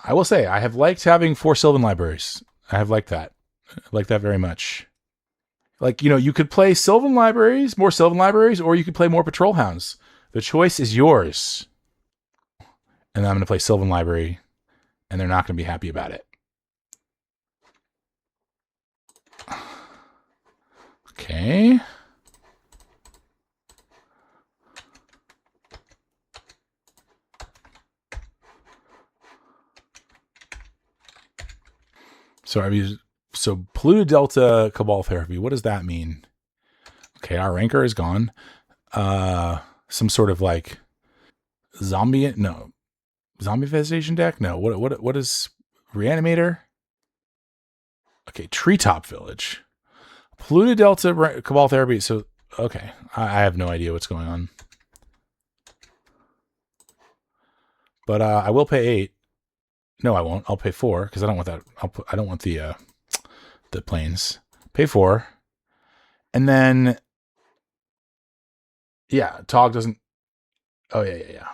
I will say, I have liked having 4 Sylvan libraries. I have liked that. I like that very much. Like, you could play more Sylvan libraries, or you could play more Patrol Hounds. The choice is yours. And I'm going to play Sylvan library, and they're not going to be happy about it. Okay. So Polluted Delta Cabal Therapy, what does that mean? Okay, our Rancor is gone. some sort of like zombie infestation deck. No, what is Reanimator? Okay, Treetop Village, Polluted Delta, Cabal Therapy. So okay, I have no idea what's going on, but I will pay 8. No, I won't. I'll pay 4 because I don't want that. I don't want the planes. Pay 4, and then yeah, Tog doesn't. Oh yeah.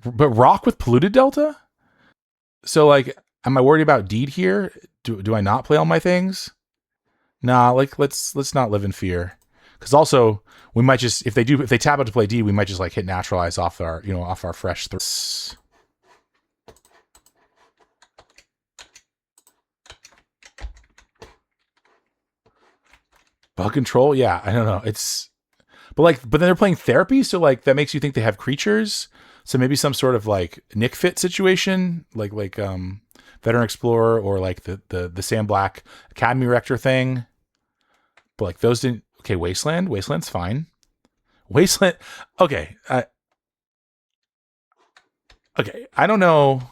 But Rock with Polluted Delta. So like, am I worried about Deed here? Do I not play all my things? Nah, like let's not live in fear. Because also we might just if they tap out to play Deed, we might just like hit naturalize off our fresh throws. Bug control, yeah, I don't know. But then they're playing therapy, so like that makes you think they have creatures. So maybe some sort of like Nick Fit situation, like Veteran Explorer or like the Sam Black Academy Rector thing. But like those didn't. Okay, Wasteland's fine. Wasteland. Okay, okay. I don't know.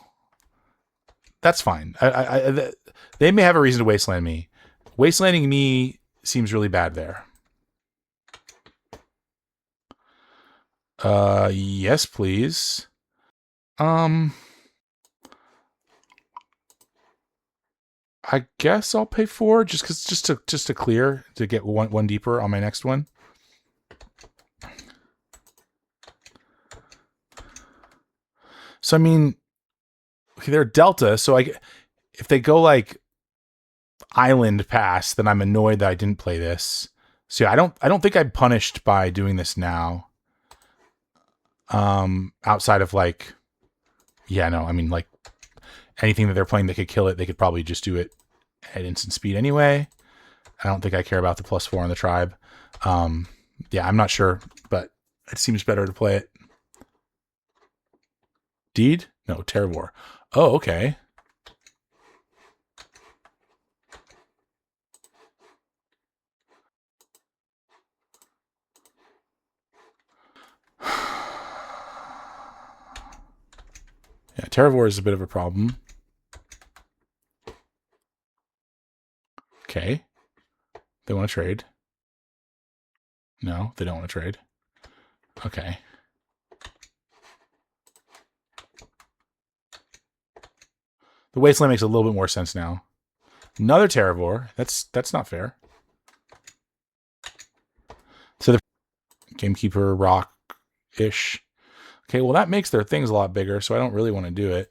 That's fine. They may have a reason to wasteland me. Wastelanding me seems really bad there. Yes, please. I guess I'll pay 4 just to clear to get one deeper on my next one. So I mean, okay, they're Delta. So if they go like Island Pass, then I'm annoyed that I didn't play this. So yeah, I don't think I'm punished by doing this now. Outside of like, yeah, no, I mean like anything that they're playing that could kill it, they could probably just do it at instant speed anyway. I don't think I care about the +4 on the tribe. Yeah, I'm not sure, but it seems better to play it. Deed? No, Terravor. Oh, okay. Yeah, Terravor is a bit of a problem. Okay. They want to trade. No, they don't want to trade. Okay. The Wasteland makes a little bit more sense now. Another Terravor. That's not fair. So the Gamekeeper Rock-ish. Okay, well that makes their things a lot bigger, so I don't really want to do it.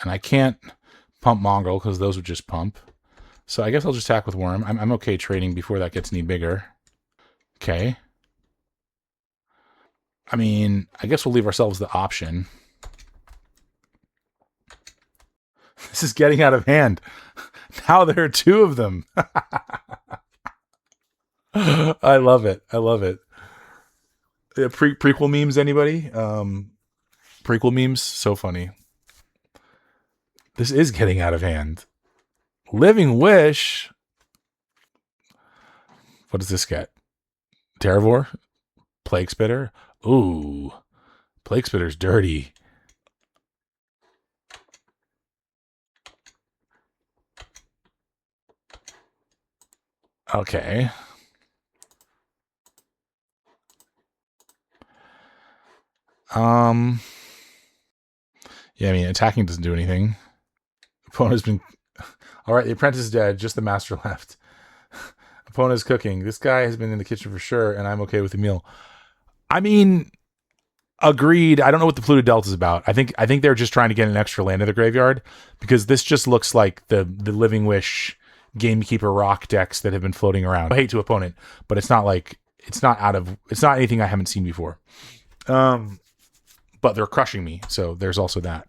And I can't pump Mongrel because those would just pump. So I guess I'll just attack with Worm. I'm okay trading before that gets any bigger. Okay. I mean, I guess we'll leave ourselves the option. This is getting out of hand. Now there are 2 of them. I love it. I love it. Prequel memes, anybody? Prequel memes, so funny. This is getting out of hand. Living Wish. What does this get? Terravor? Plague Spitter? Ooh. Plague Spitter's dirty. Okay. Yeah, I mean, attacking doesn't do anything. Opponent's been... Alright, the apprentice is dead. Just the master left. Opponent's cooking. This guy has been in the kitchen for sure, and I'm okay with the meal. I mean, agreed. I don't know what the Polluted Delta is about. I think they're just trying to get an extra land in the graveyard, because this just looks like the Living Wish Gamekeeper Rock decks that have been floating around. I hate to opponent, but it's not anything I haven't seen before. But they're crushing me, so there's also that.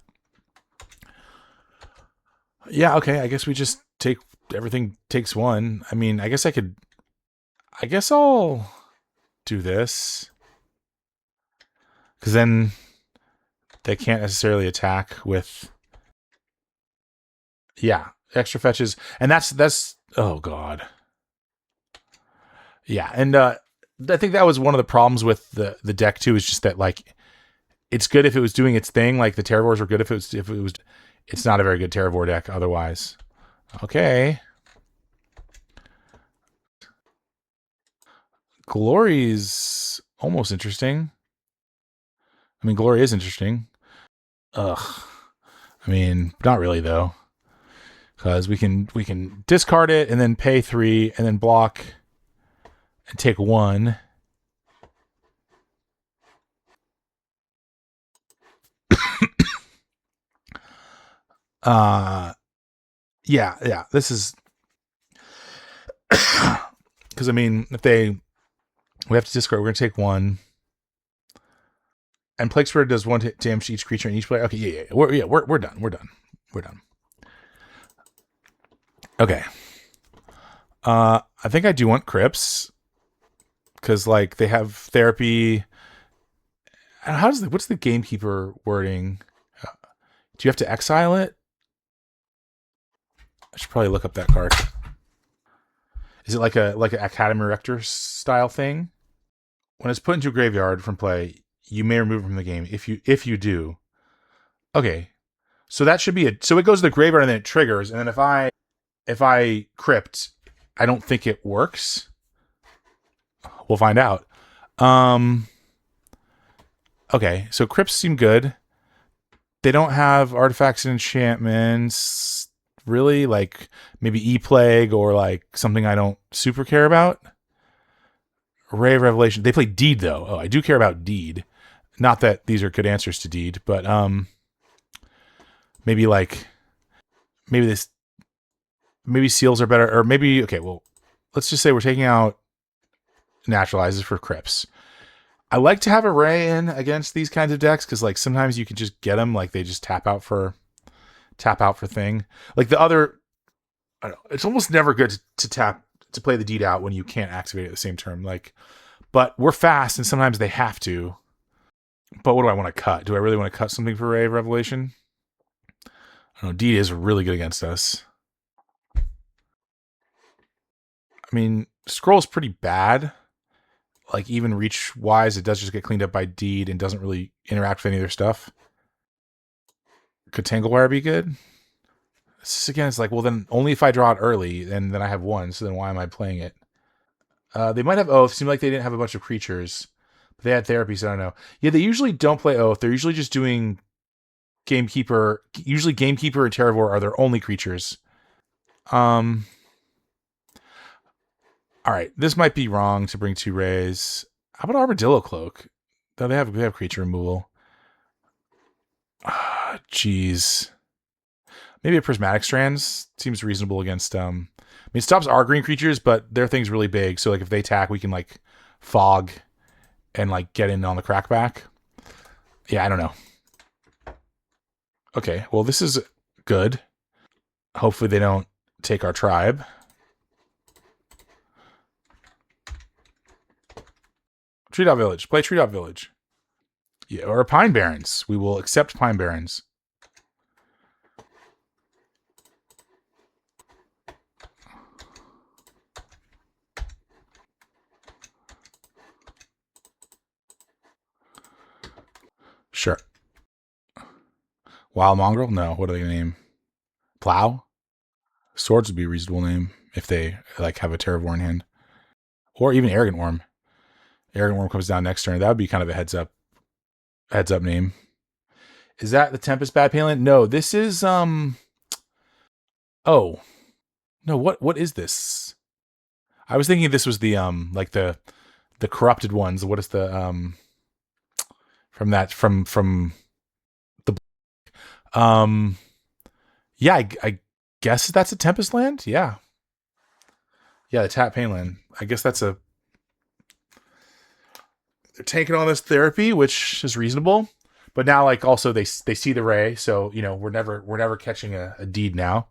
Yeah, okay, I guess we just take everything takes 1. I mean, I guess I'll do this, because then they can't necessarily attack with, yeah, extra fetches, and that's oh god. Yeah, and I think that was one of the problems with the deck too. Is just that like it's good if it was doing its thing. Like the Terravors were good if it was. It's not a very good Terravor deck otherwise. Okay, Glory's almost interesting. I mean, Glory is interesting. Ugh. I mean, not really though, because we can discard it and then pay 3 and then block and take 1. Uh, yeah. This is because I mean, if we have to discard, we're gonna take 1. And Plague Spirit does 1 damage to each creature and each player. Okay, yeah. We're done. We're done. Okay. I think I do want Crypts because like they have therapy. What's the gamekeeper wording? Do you have to exile it? I should probably look up that card. Is it like an Academy Rector style thing? When it's put into a graveyard from play, you may remove it from the game. If you do, okay. So that should be so it goes to the graveyard and then it triggers, and then if I crypt, I don't think it works. We'll find out. Okay, so crypts seem good. They don't have artifacts and enchantments, really. Like maybe E-Plague or like something I don't super care about. Ray of Revelation. They play Deed though. Oh, I do care about Deed. Not that these are good answers to Deed, but maybe like maybe seals are better, or maybe okay. Well, let's just say we're taking out naturalizes for crypts. I like to have a Ray in against these kinds of decks because like sometimes you can just get them, like they just tap out for thing. Like the other, I don't know, it's almost never good to play the Deed out when you can't activate it at the same turn. Like, but we're fast and sometimes they have to. But what do I want to cut? Do I really want to cut something for Ray of Revelation? I don't know. Deed is really good against us. I mean, Scroll's pretty bad. Like even reach wise, it does just get cleaned up by Deed and doesn't really interact with any of their stuff. Could Tanglewire be good? This again, it's like, well, then only if I draw it early, and then I have 1. So then why am I playing it? They might have Oath. Seemed like they didn't have a bunch of creatures, but they had therapy. So I don't know. Yeah, they usually don't play Oath. They're usually just doing Gamekeeper. Usually, Gamekeeper and Terravor are their only creatures. All right, this might be wrong to bring 2 Rays. How about Armadillo Cloak? Though they have creature removal. Jeez. Maybe a Prismatic Strands seems reasonable against. I mean, it stops our green creatures, but their thing's really big. So like if they attack, we can like fog and like get in on the crackback. Yeah, I don't know. Okay, well this is good. Hopefully they don't take our tribe. Treetop Village. Play Treetop Village. Yeah, or Pine Barrens. We will accept Pine Barrens. Sure. Wild Mongrel? No. What are they going to name? Plow? Swords would be a reasonable name if they like have a Terravor in hand. Or even Arrogant Worm. Arrogant Worm comes down next turn. That would be kind of a heads up name. Is that the Tempest Bad Palinland? No, this is oh. No, what is this? I was thinking this was the like the corrupted ones. What is the from the yeah, I guess that's a Tempest Land? Yeah. Yeah, the Tap Painland. I guess that's they're taking on this therapy, which is reasonable. But now, like, also they see the Ray, so you know we're never catching a Deed now.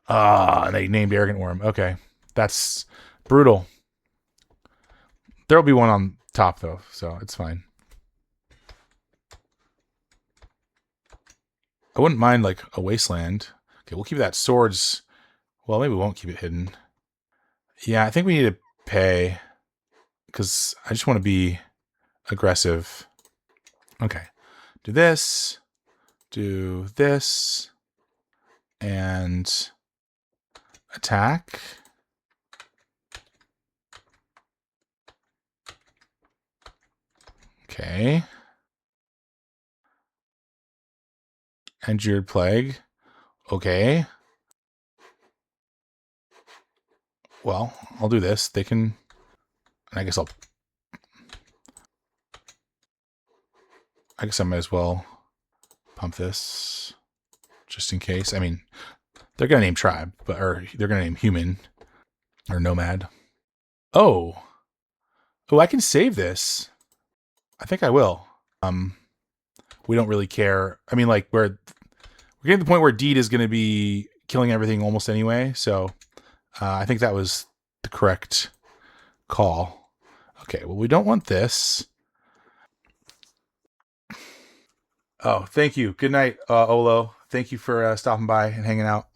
And they named Arrogant Worm. Okay, that's brutal. There'll be one on top though, so it's fine. I wouldn't mind like a Wasteland. Okay, we'll keep that Swords. Well, maybe we won't keep it hidden. Yeah, I think we need to pay because I just want to be aggressive. Okay. Do this, and attack. Okay. Endured Plague. Okay. Well, I'll do this. They can... I guess I might as well pump this just in case. I mean, they're gonna name tribe, or they're gonna name human or nomad. Oh, I can save this. I think I will. We don't really care. I mean, like we're getting to the point where Deed is going to be killing everything almost anyway. So I think that was the correct call. Okay, well, we don't want this. Oh, thank you. Good night, Olo. Thank you for stopping by and hanging out.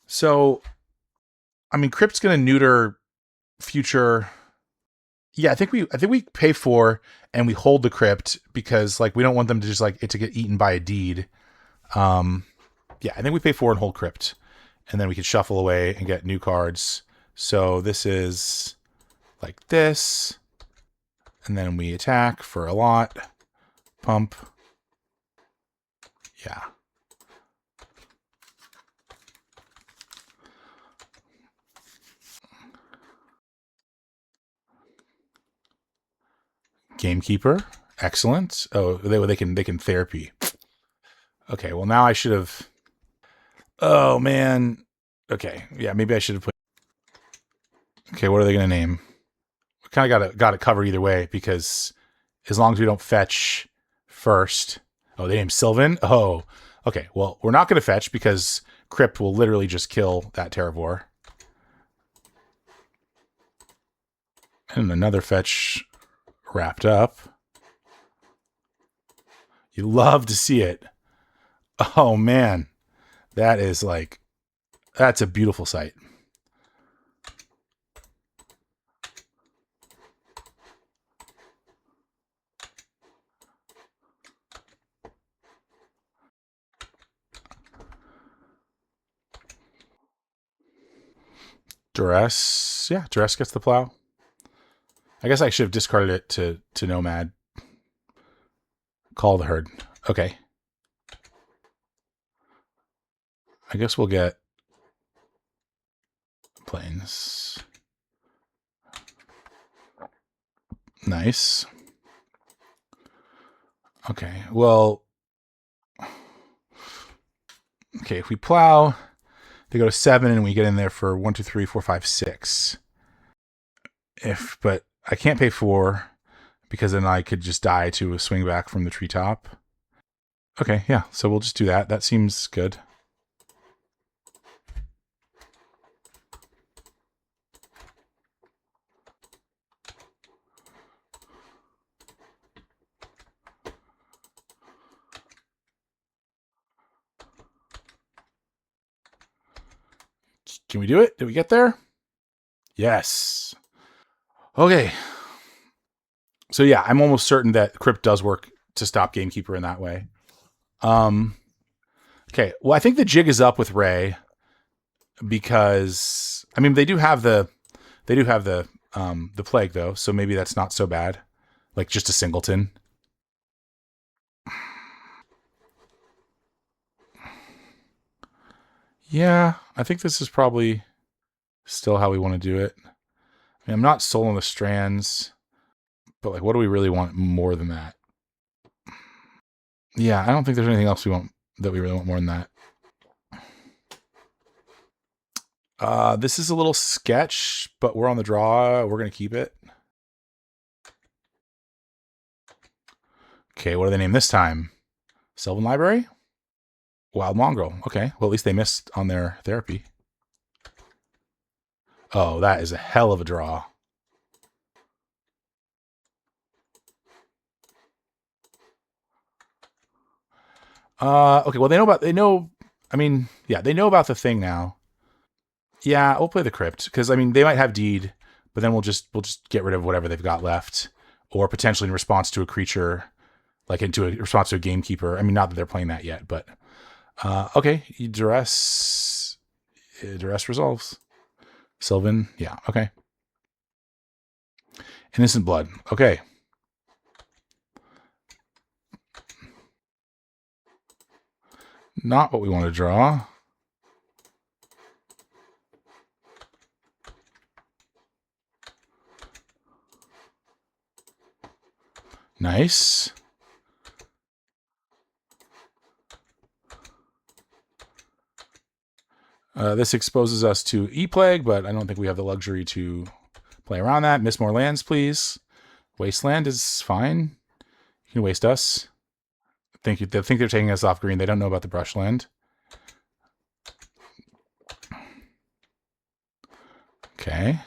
So, I mean, Crypt's going to neuter future. Yeah, I think we pay for and we hold the Crypt because like we don't want them to just like it to get eaten by a Deed. Yeah, I think we pay for and hold Crypt, and then we can shuffle away and get new cards. So this is like this, and then we attack for a lot. Pump. Yeah. Gamekeeper. Excellent. Oh, they can therapy. Okay, well now I should have. Oh man. Okay, yeah, maybe I should have put. Okay, what are they gonna name? We kind of got it covered either way because as long as we don't fetch first. Oh, they named Sylvan. Oh, okay. Well, we're not gonna fetch because Crypt will literally just kill that Terravore. And another fetch wrapped up. You love to see it. Oh man, that is like, that's a beautiful sight. Duress. Yeah, Duress gets the plow. I guess I should have discarded it to Nomad. Call the herd. Okay. I guess we'll get planes. Nice. Okay, well... Okay, if we plow, they go to 7 and we get in there for 1, 2, 3, 4, 5, 6. But I can't pay 4 because then I could just die to a swing back from the treetop. Okay, yeah, so we'll just do that. That seems good. Can we do it? Did we get there? Yes. Okay. So yeah, I'm almost certain that Crypt does work to stop Gamekeeper in that way. Okay. Well, I think the jig is up with Ray because I mean they do have the plague though, so maybe that's not so bad. Like just a singleton. Yeah, I think this is probably still how we want to do it. I mean, I'm not sold on the strands, but like, what do we really want more than that? Yeah, I don't think there's anything else we really want more than that. This is a little sketch, but we're on the draw. We're gonna keep it. Okay, what do they name this time? Sylvan Library? Wild Mongrel. Okay, well, at least they missed on their therapy. Oh, that is a hell of a draw. Okay, well, they know, I mean, yeah, they know about the thing now. Yeah, we'll play the Crypt, because, I mean, they might have Deed, but then we'll just get rid of whatever they've got left, or potentially in response to a creature, like into a response to a gamekeeper. I mean, not that they're playing that yet, but okay. Duress resolves. Sylvan, yeah, okay. Innocent Blood, okay. Not what we want to draw. Nice. This exposes us to E-Plague, but I don't think we have the luxury to play around that. Miss more lands, please. Wasteland is fine. You can waste us. They think they're taking us off green. They don't know about the brushland. Okay.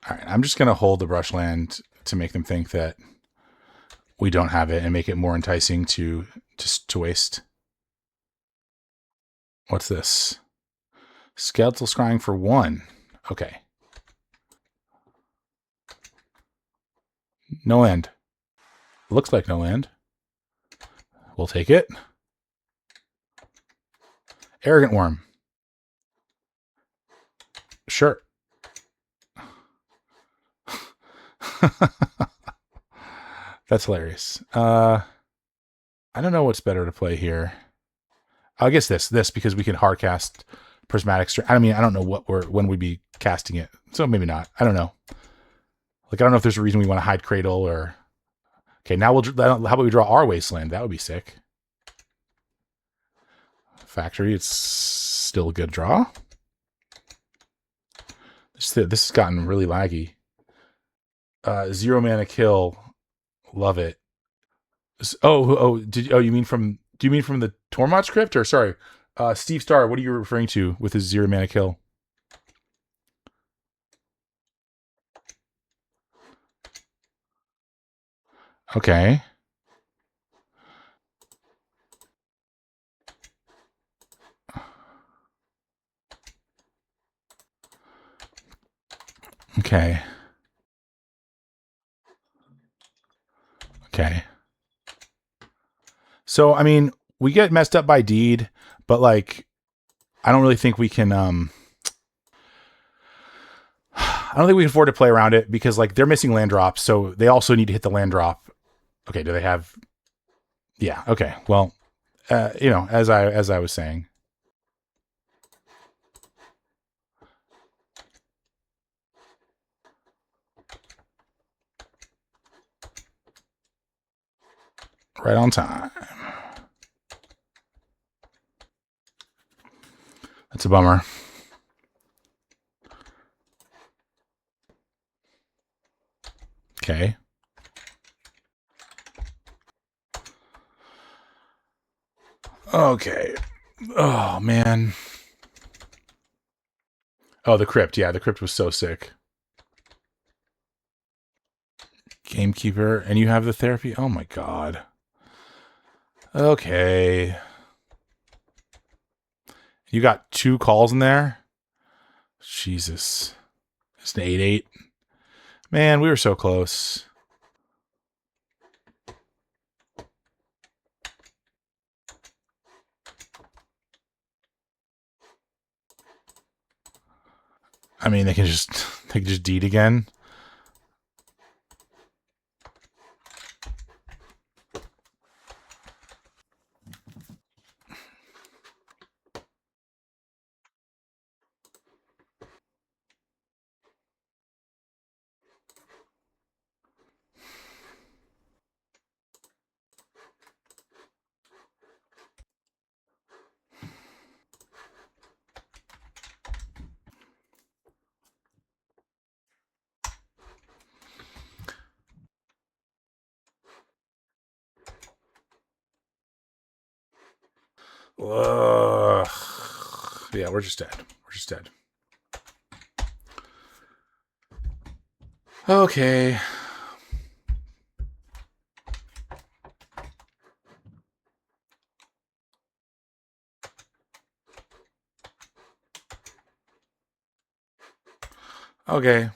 All right. I'm just going to hold the brushland to make them think that we don't have it and make it more enticing to waste. What's this? Skeletal Scrying for 1. Okay. No land. Looks like no land. We'll take it. Arrogant Worm. Sure. That's hilarious. I don't know what's better to play here. I guess this because we can hardcast Prismatic String. I mean, I don't know when we'd be casting it, so maybe not. I don't know. Like, I don't know if there's a reason we want to hide Cradle or. Okay, now how about we draw our Wasteland? That would be sick. Factory, it's still a good draw. This has gotten really laggy. 0 mana kill, love it. Do you mean from the Tormod script, or sorry, Steve Starr? What are you referring to with his 0 mana kill? Okay. Okay. Okay. So, I mean, we get messed up by Deed, but like, I don't really think we can. I don't think we can afford to play around it because like they're missing land drops, so they also need to hit the land drop. Okay, do they have? Yeah. Okay. Well, as I was saying. Right on time. That's a bummer. Okay. Okay. Oh, man. Oh, the crypt. Yeah, the crypt was so sick. Gamekeeper. And you have the therapy? Oh, my God. Okay. You got 2 calls in there? Jesus. It's an 8/8. Man, we were so close. I mean, they can just deed again. Ugh. Yeah, we're just dead. We're just dead. Okay. Okay,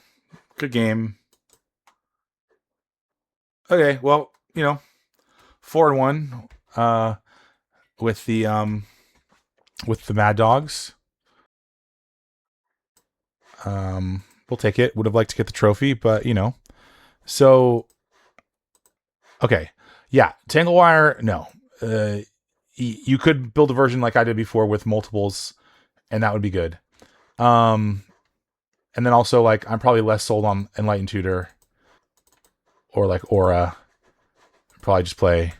good game. Okay, well, 4-1 with the Mad Dogs. We'll take it. Would have liked to get the trophy, but So okay, yeah, Tanglewire. No, you could build a version like I did before with multiples, and that would be good. Um, and then also like I'm probably less sold on Enlightened Tutor or like Aura. Probably just play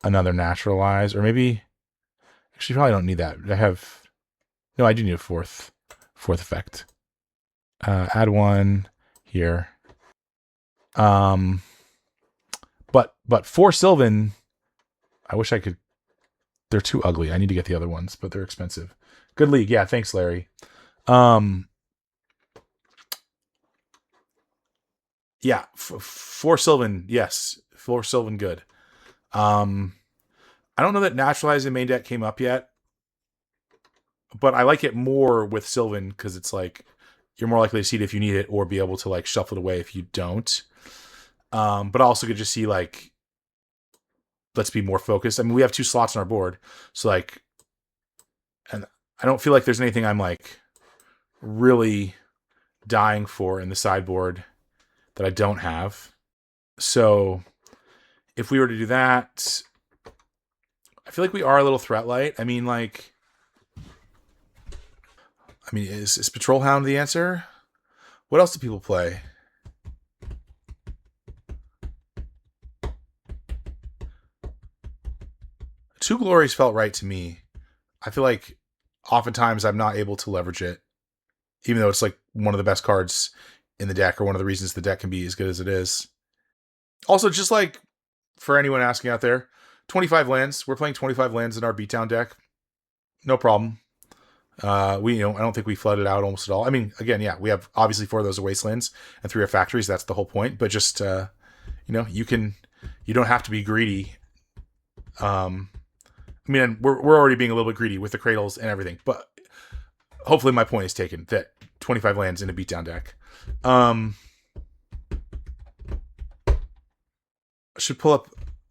another Naturalize, or maybe actually probably don't need that. I have no. I do need a fourth effect. Add one here. Um, but for Sylvan, I wish I could. They're too ugly. I need to get the other ones, but they're expensive. Good league, yeah. Thanks, Larry. Um, yeah, for Sylvan, yes, for Sylvan, good. Um, I don't know that Naturalize in main deck came up yet, but I like it more with Sylvan because it's like you're more likely to see it if you need it, or be able to like shuffle it away if you don't. But I also could just see like, let's be more focused. I mean, we have 2 slots on our board, so like, and I don't feel like there's anything I'm like really dying for in the sideboard that I don't have. So if we were to do that, I feel like we are a little threat light. I mean, is Patrol Hound the answer? What else do people play? Two Glories felt right to me. I feel like oftentimes I'm not able to leverage it, even though it's like one of the best cards in the deck, or one of the reasons the deck can be as good as it is. Also, just like for anyone asking out there, 25 lands. We're playing 25 lands in our beatdown deck. No problem. I don't think we flooded out almost at all. I mean, again, yeah, we have obviously 4 of those are wastelands and 3 are factories. That's the whole point. But just you don't have to be greedy. I mean, we're already being a little bit greedy with the cradles and everything, but hopefully my point is taken that 25 lands in a beatdown deck. I should pull up.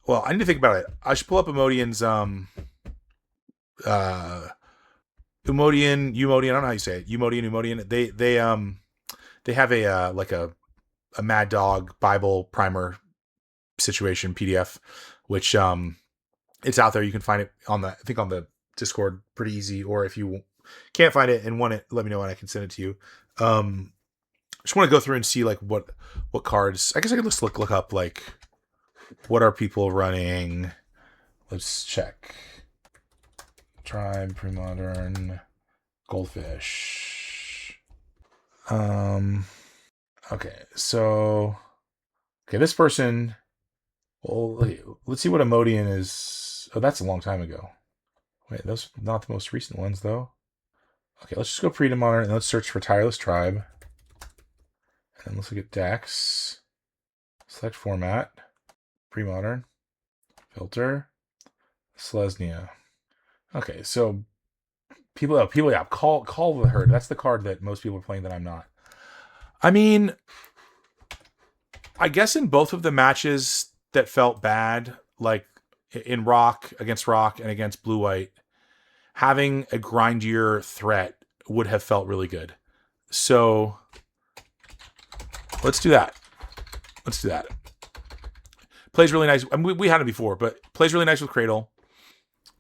Well, I need to think about it. I should pull up Emodian's Umodian. I don't know how you say it. Umodian. They have a like a Mad Dog Bible primer situation PDF, which it's out there. You can find it on the Discord pretty easy. Or if you can't find it and want it, let me know and I can send it to you. Just want to go through and see like what cards. I guess I could just look up like what are people running. Let's check. Tribe, Premodern, Goldfish. Okay, so this person. Well, let's see what Emodian is. Oh, that's a long time ago. Wait, those are not the most recent ones though. Okay, let's just go Premodern and let's search for Tireless Tribe. And let's look at decks. Select format. Premodern. Filter. Selesnya. Okay, so people, yeah, call the herd. That's the card that most people are playing that I'm not. I mean, I guess in both of the matches that felt bad, like in Rock against Rock and against Blue White, having a grindier threat would have felt really good. So let's do that. Plays really nice. I mean, we had it before, but plays really nice with Cradle.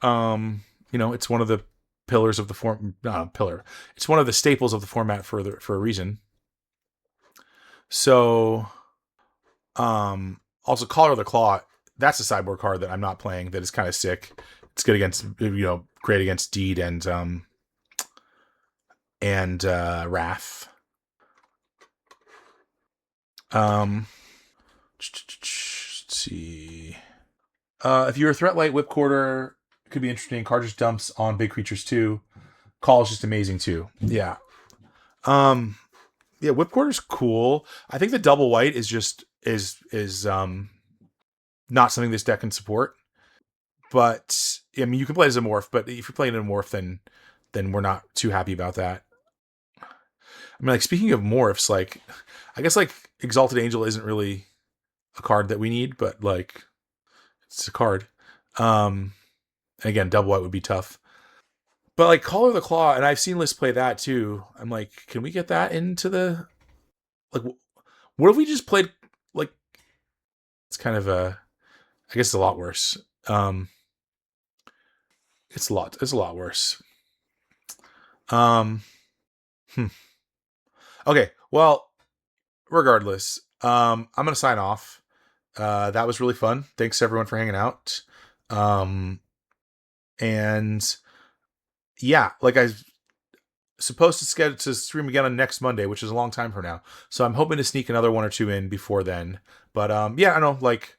It's one of the pillars of the form. Not pillar. It's one of the staples of the format for a reason. So, also Collar of the Claw. That's a sideboard card that I'm not playing. That is kind of sick. It's good against great against Deed and Wrath. Let's see. If you're a threat light, Whipcorder could be interesting. Card just dumps on big creatures too. Call is just amazing too. Yeah. Yeah, Whipcorder's cool. I think the double white is just is not something this deck can support. But I mean, you can play as a morph, but if you're playing a morph, then we're not too happy about that. I mean, like, speaking of morphs, like, I guess, like, Exalted Angel isn't really a card that we need, but, like, it's a card. And again, double white would be tough. But, like, Collar the Claw, and I've seen lists play that, too. I'm like, can we get that into the... Like, what if we just played, like... It's kind of a... I guess it's a lot worse. It's a lot worse. Um... Hmm. Okay, well, regardless, I'm gonna sign off. That was really fun. Thanks everyone for hanging out. Um, and yeah, like I was supposed to schedule to stream again on next Monday, which is a long time from now. So I'm hoping to sneak another one or two in before then. But yeah, I know, like,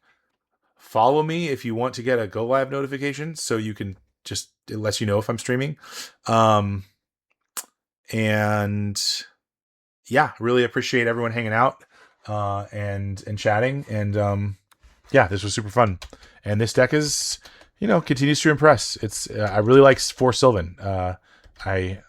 follow me if you want to get a go live notification, so you can just, it lets you know if I'm streaming. Um, and yeah, really appreciate everyone hanging out and chatting. And yeah, this was super fun. And this deck is, continues to impress. It's I really like for Sylvan. I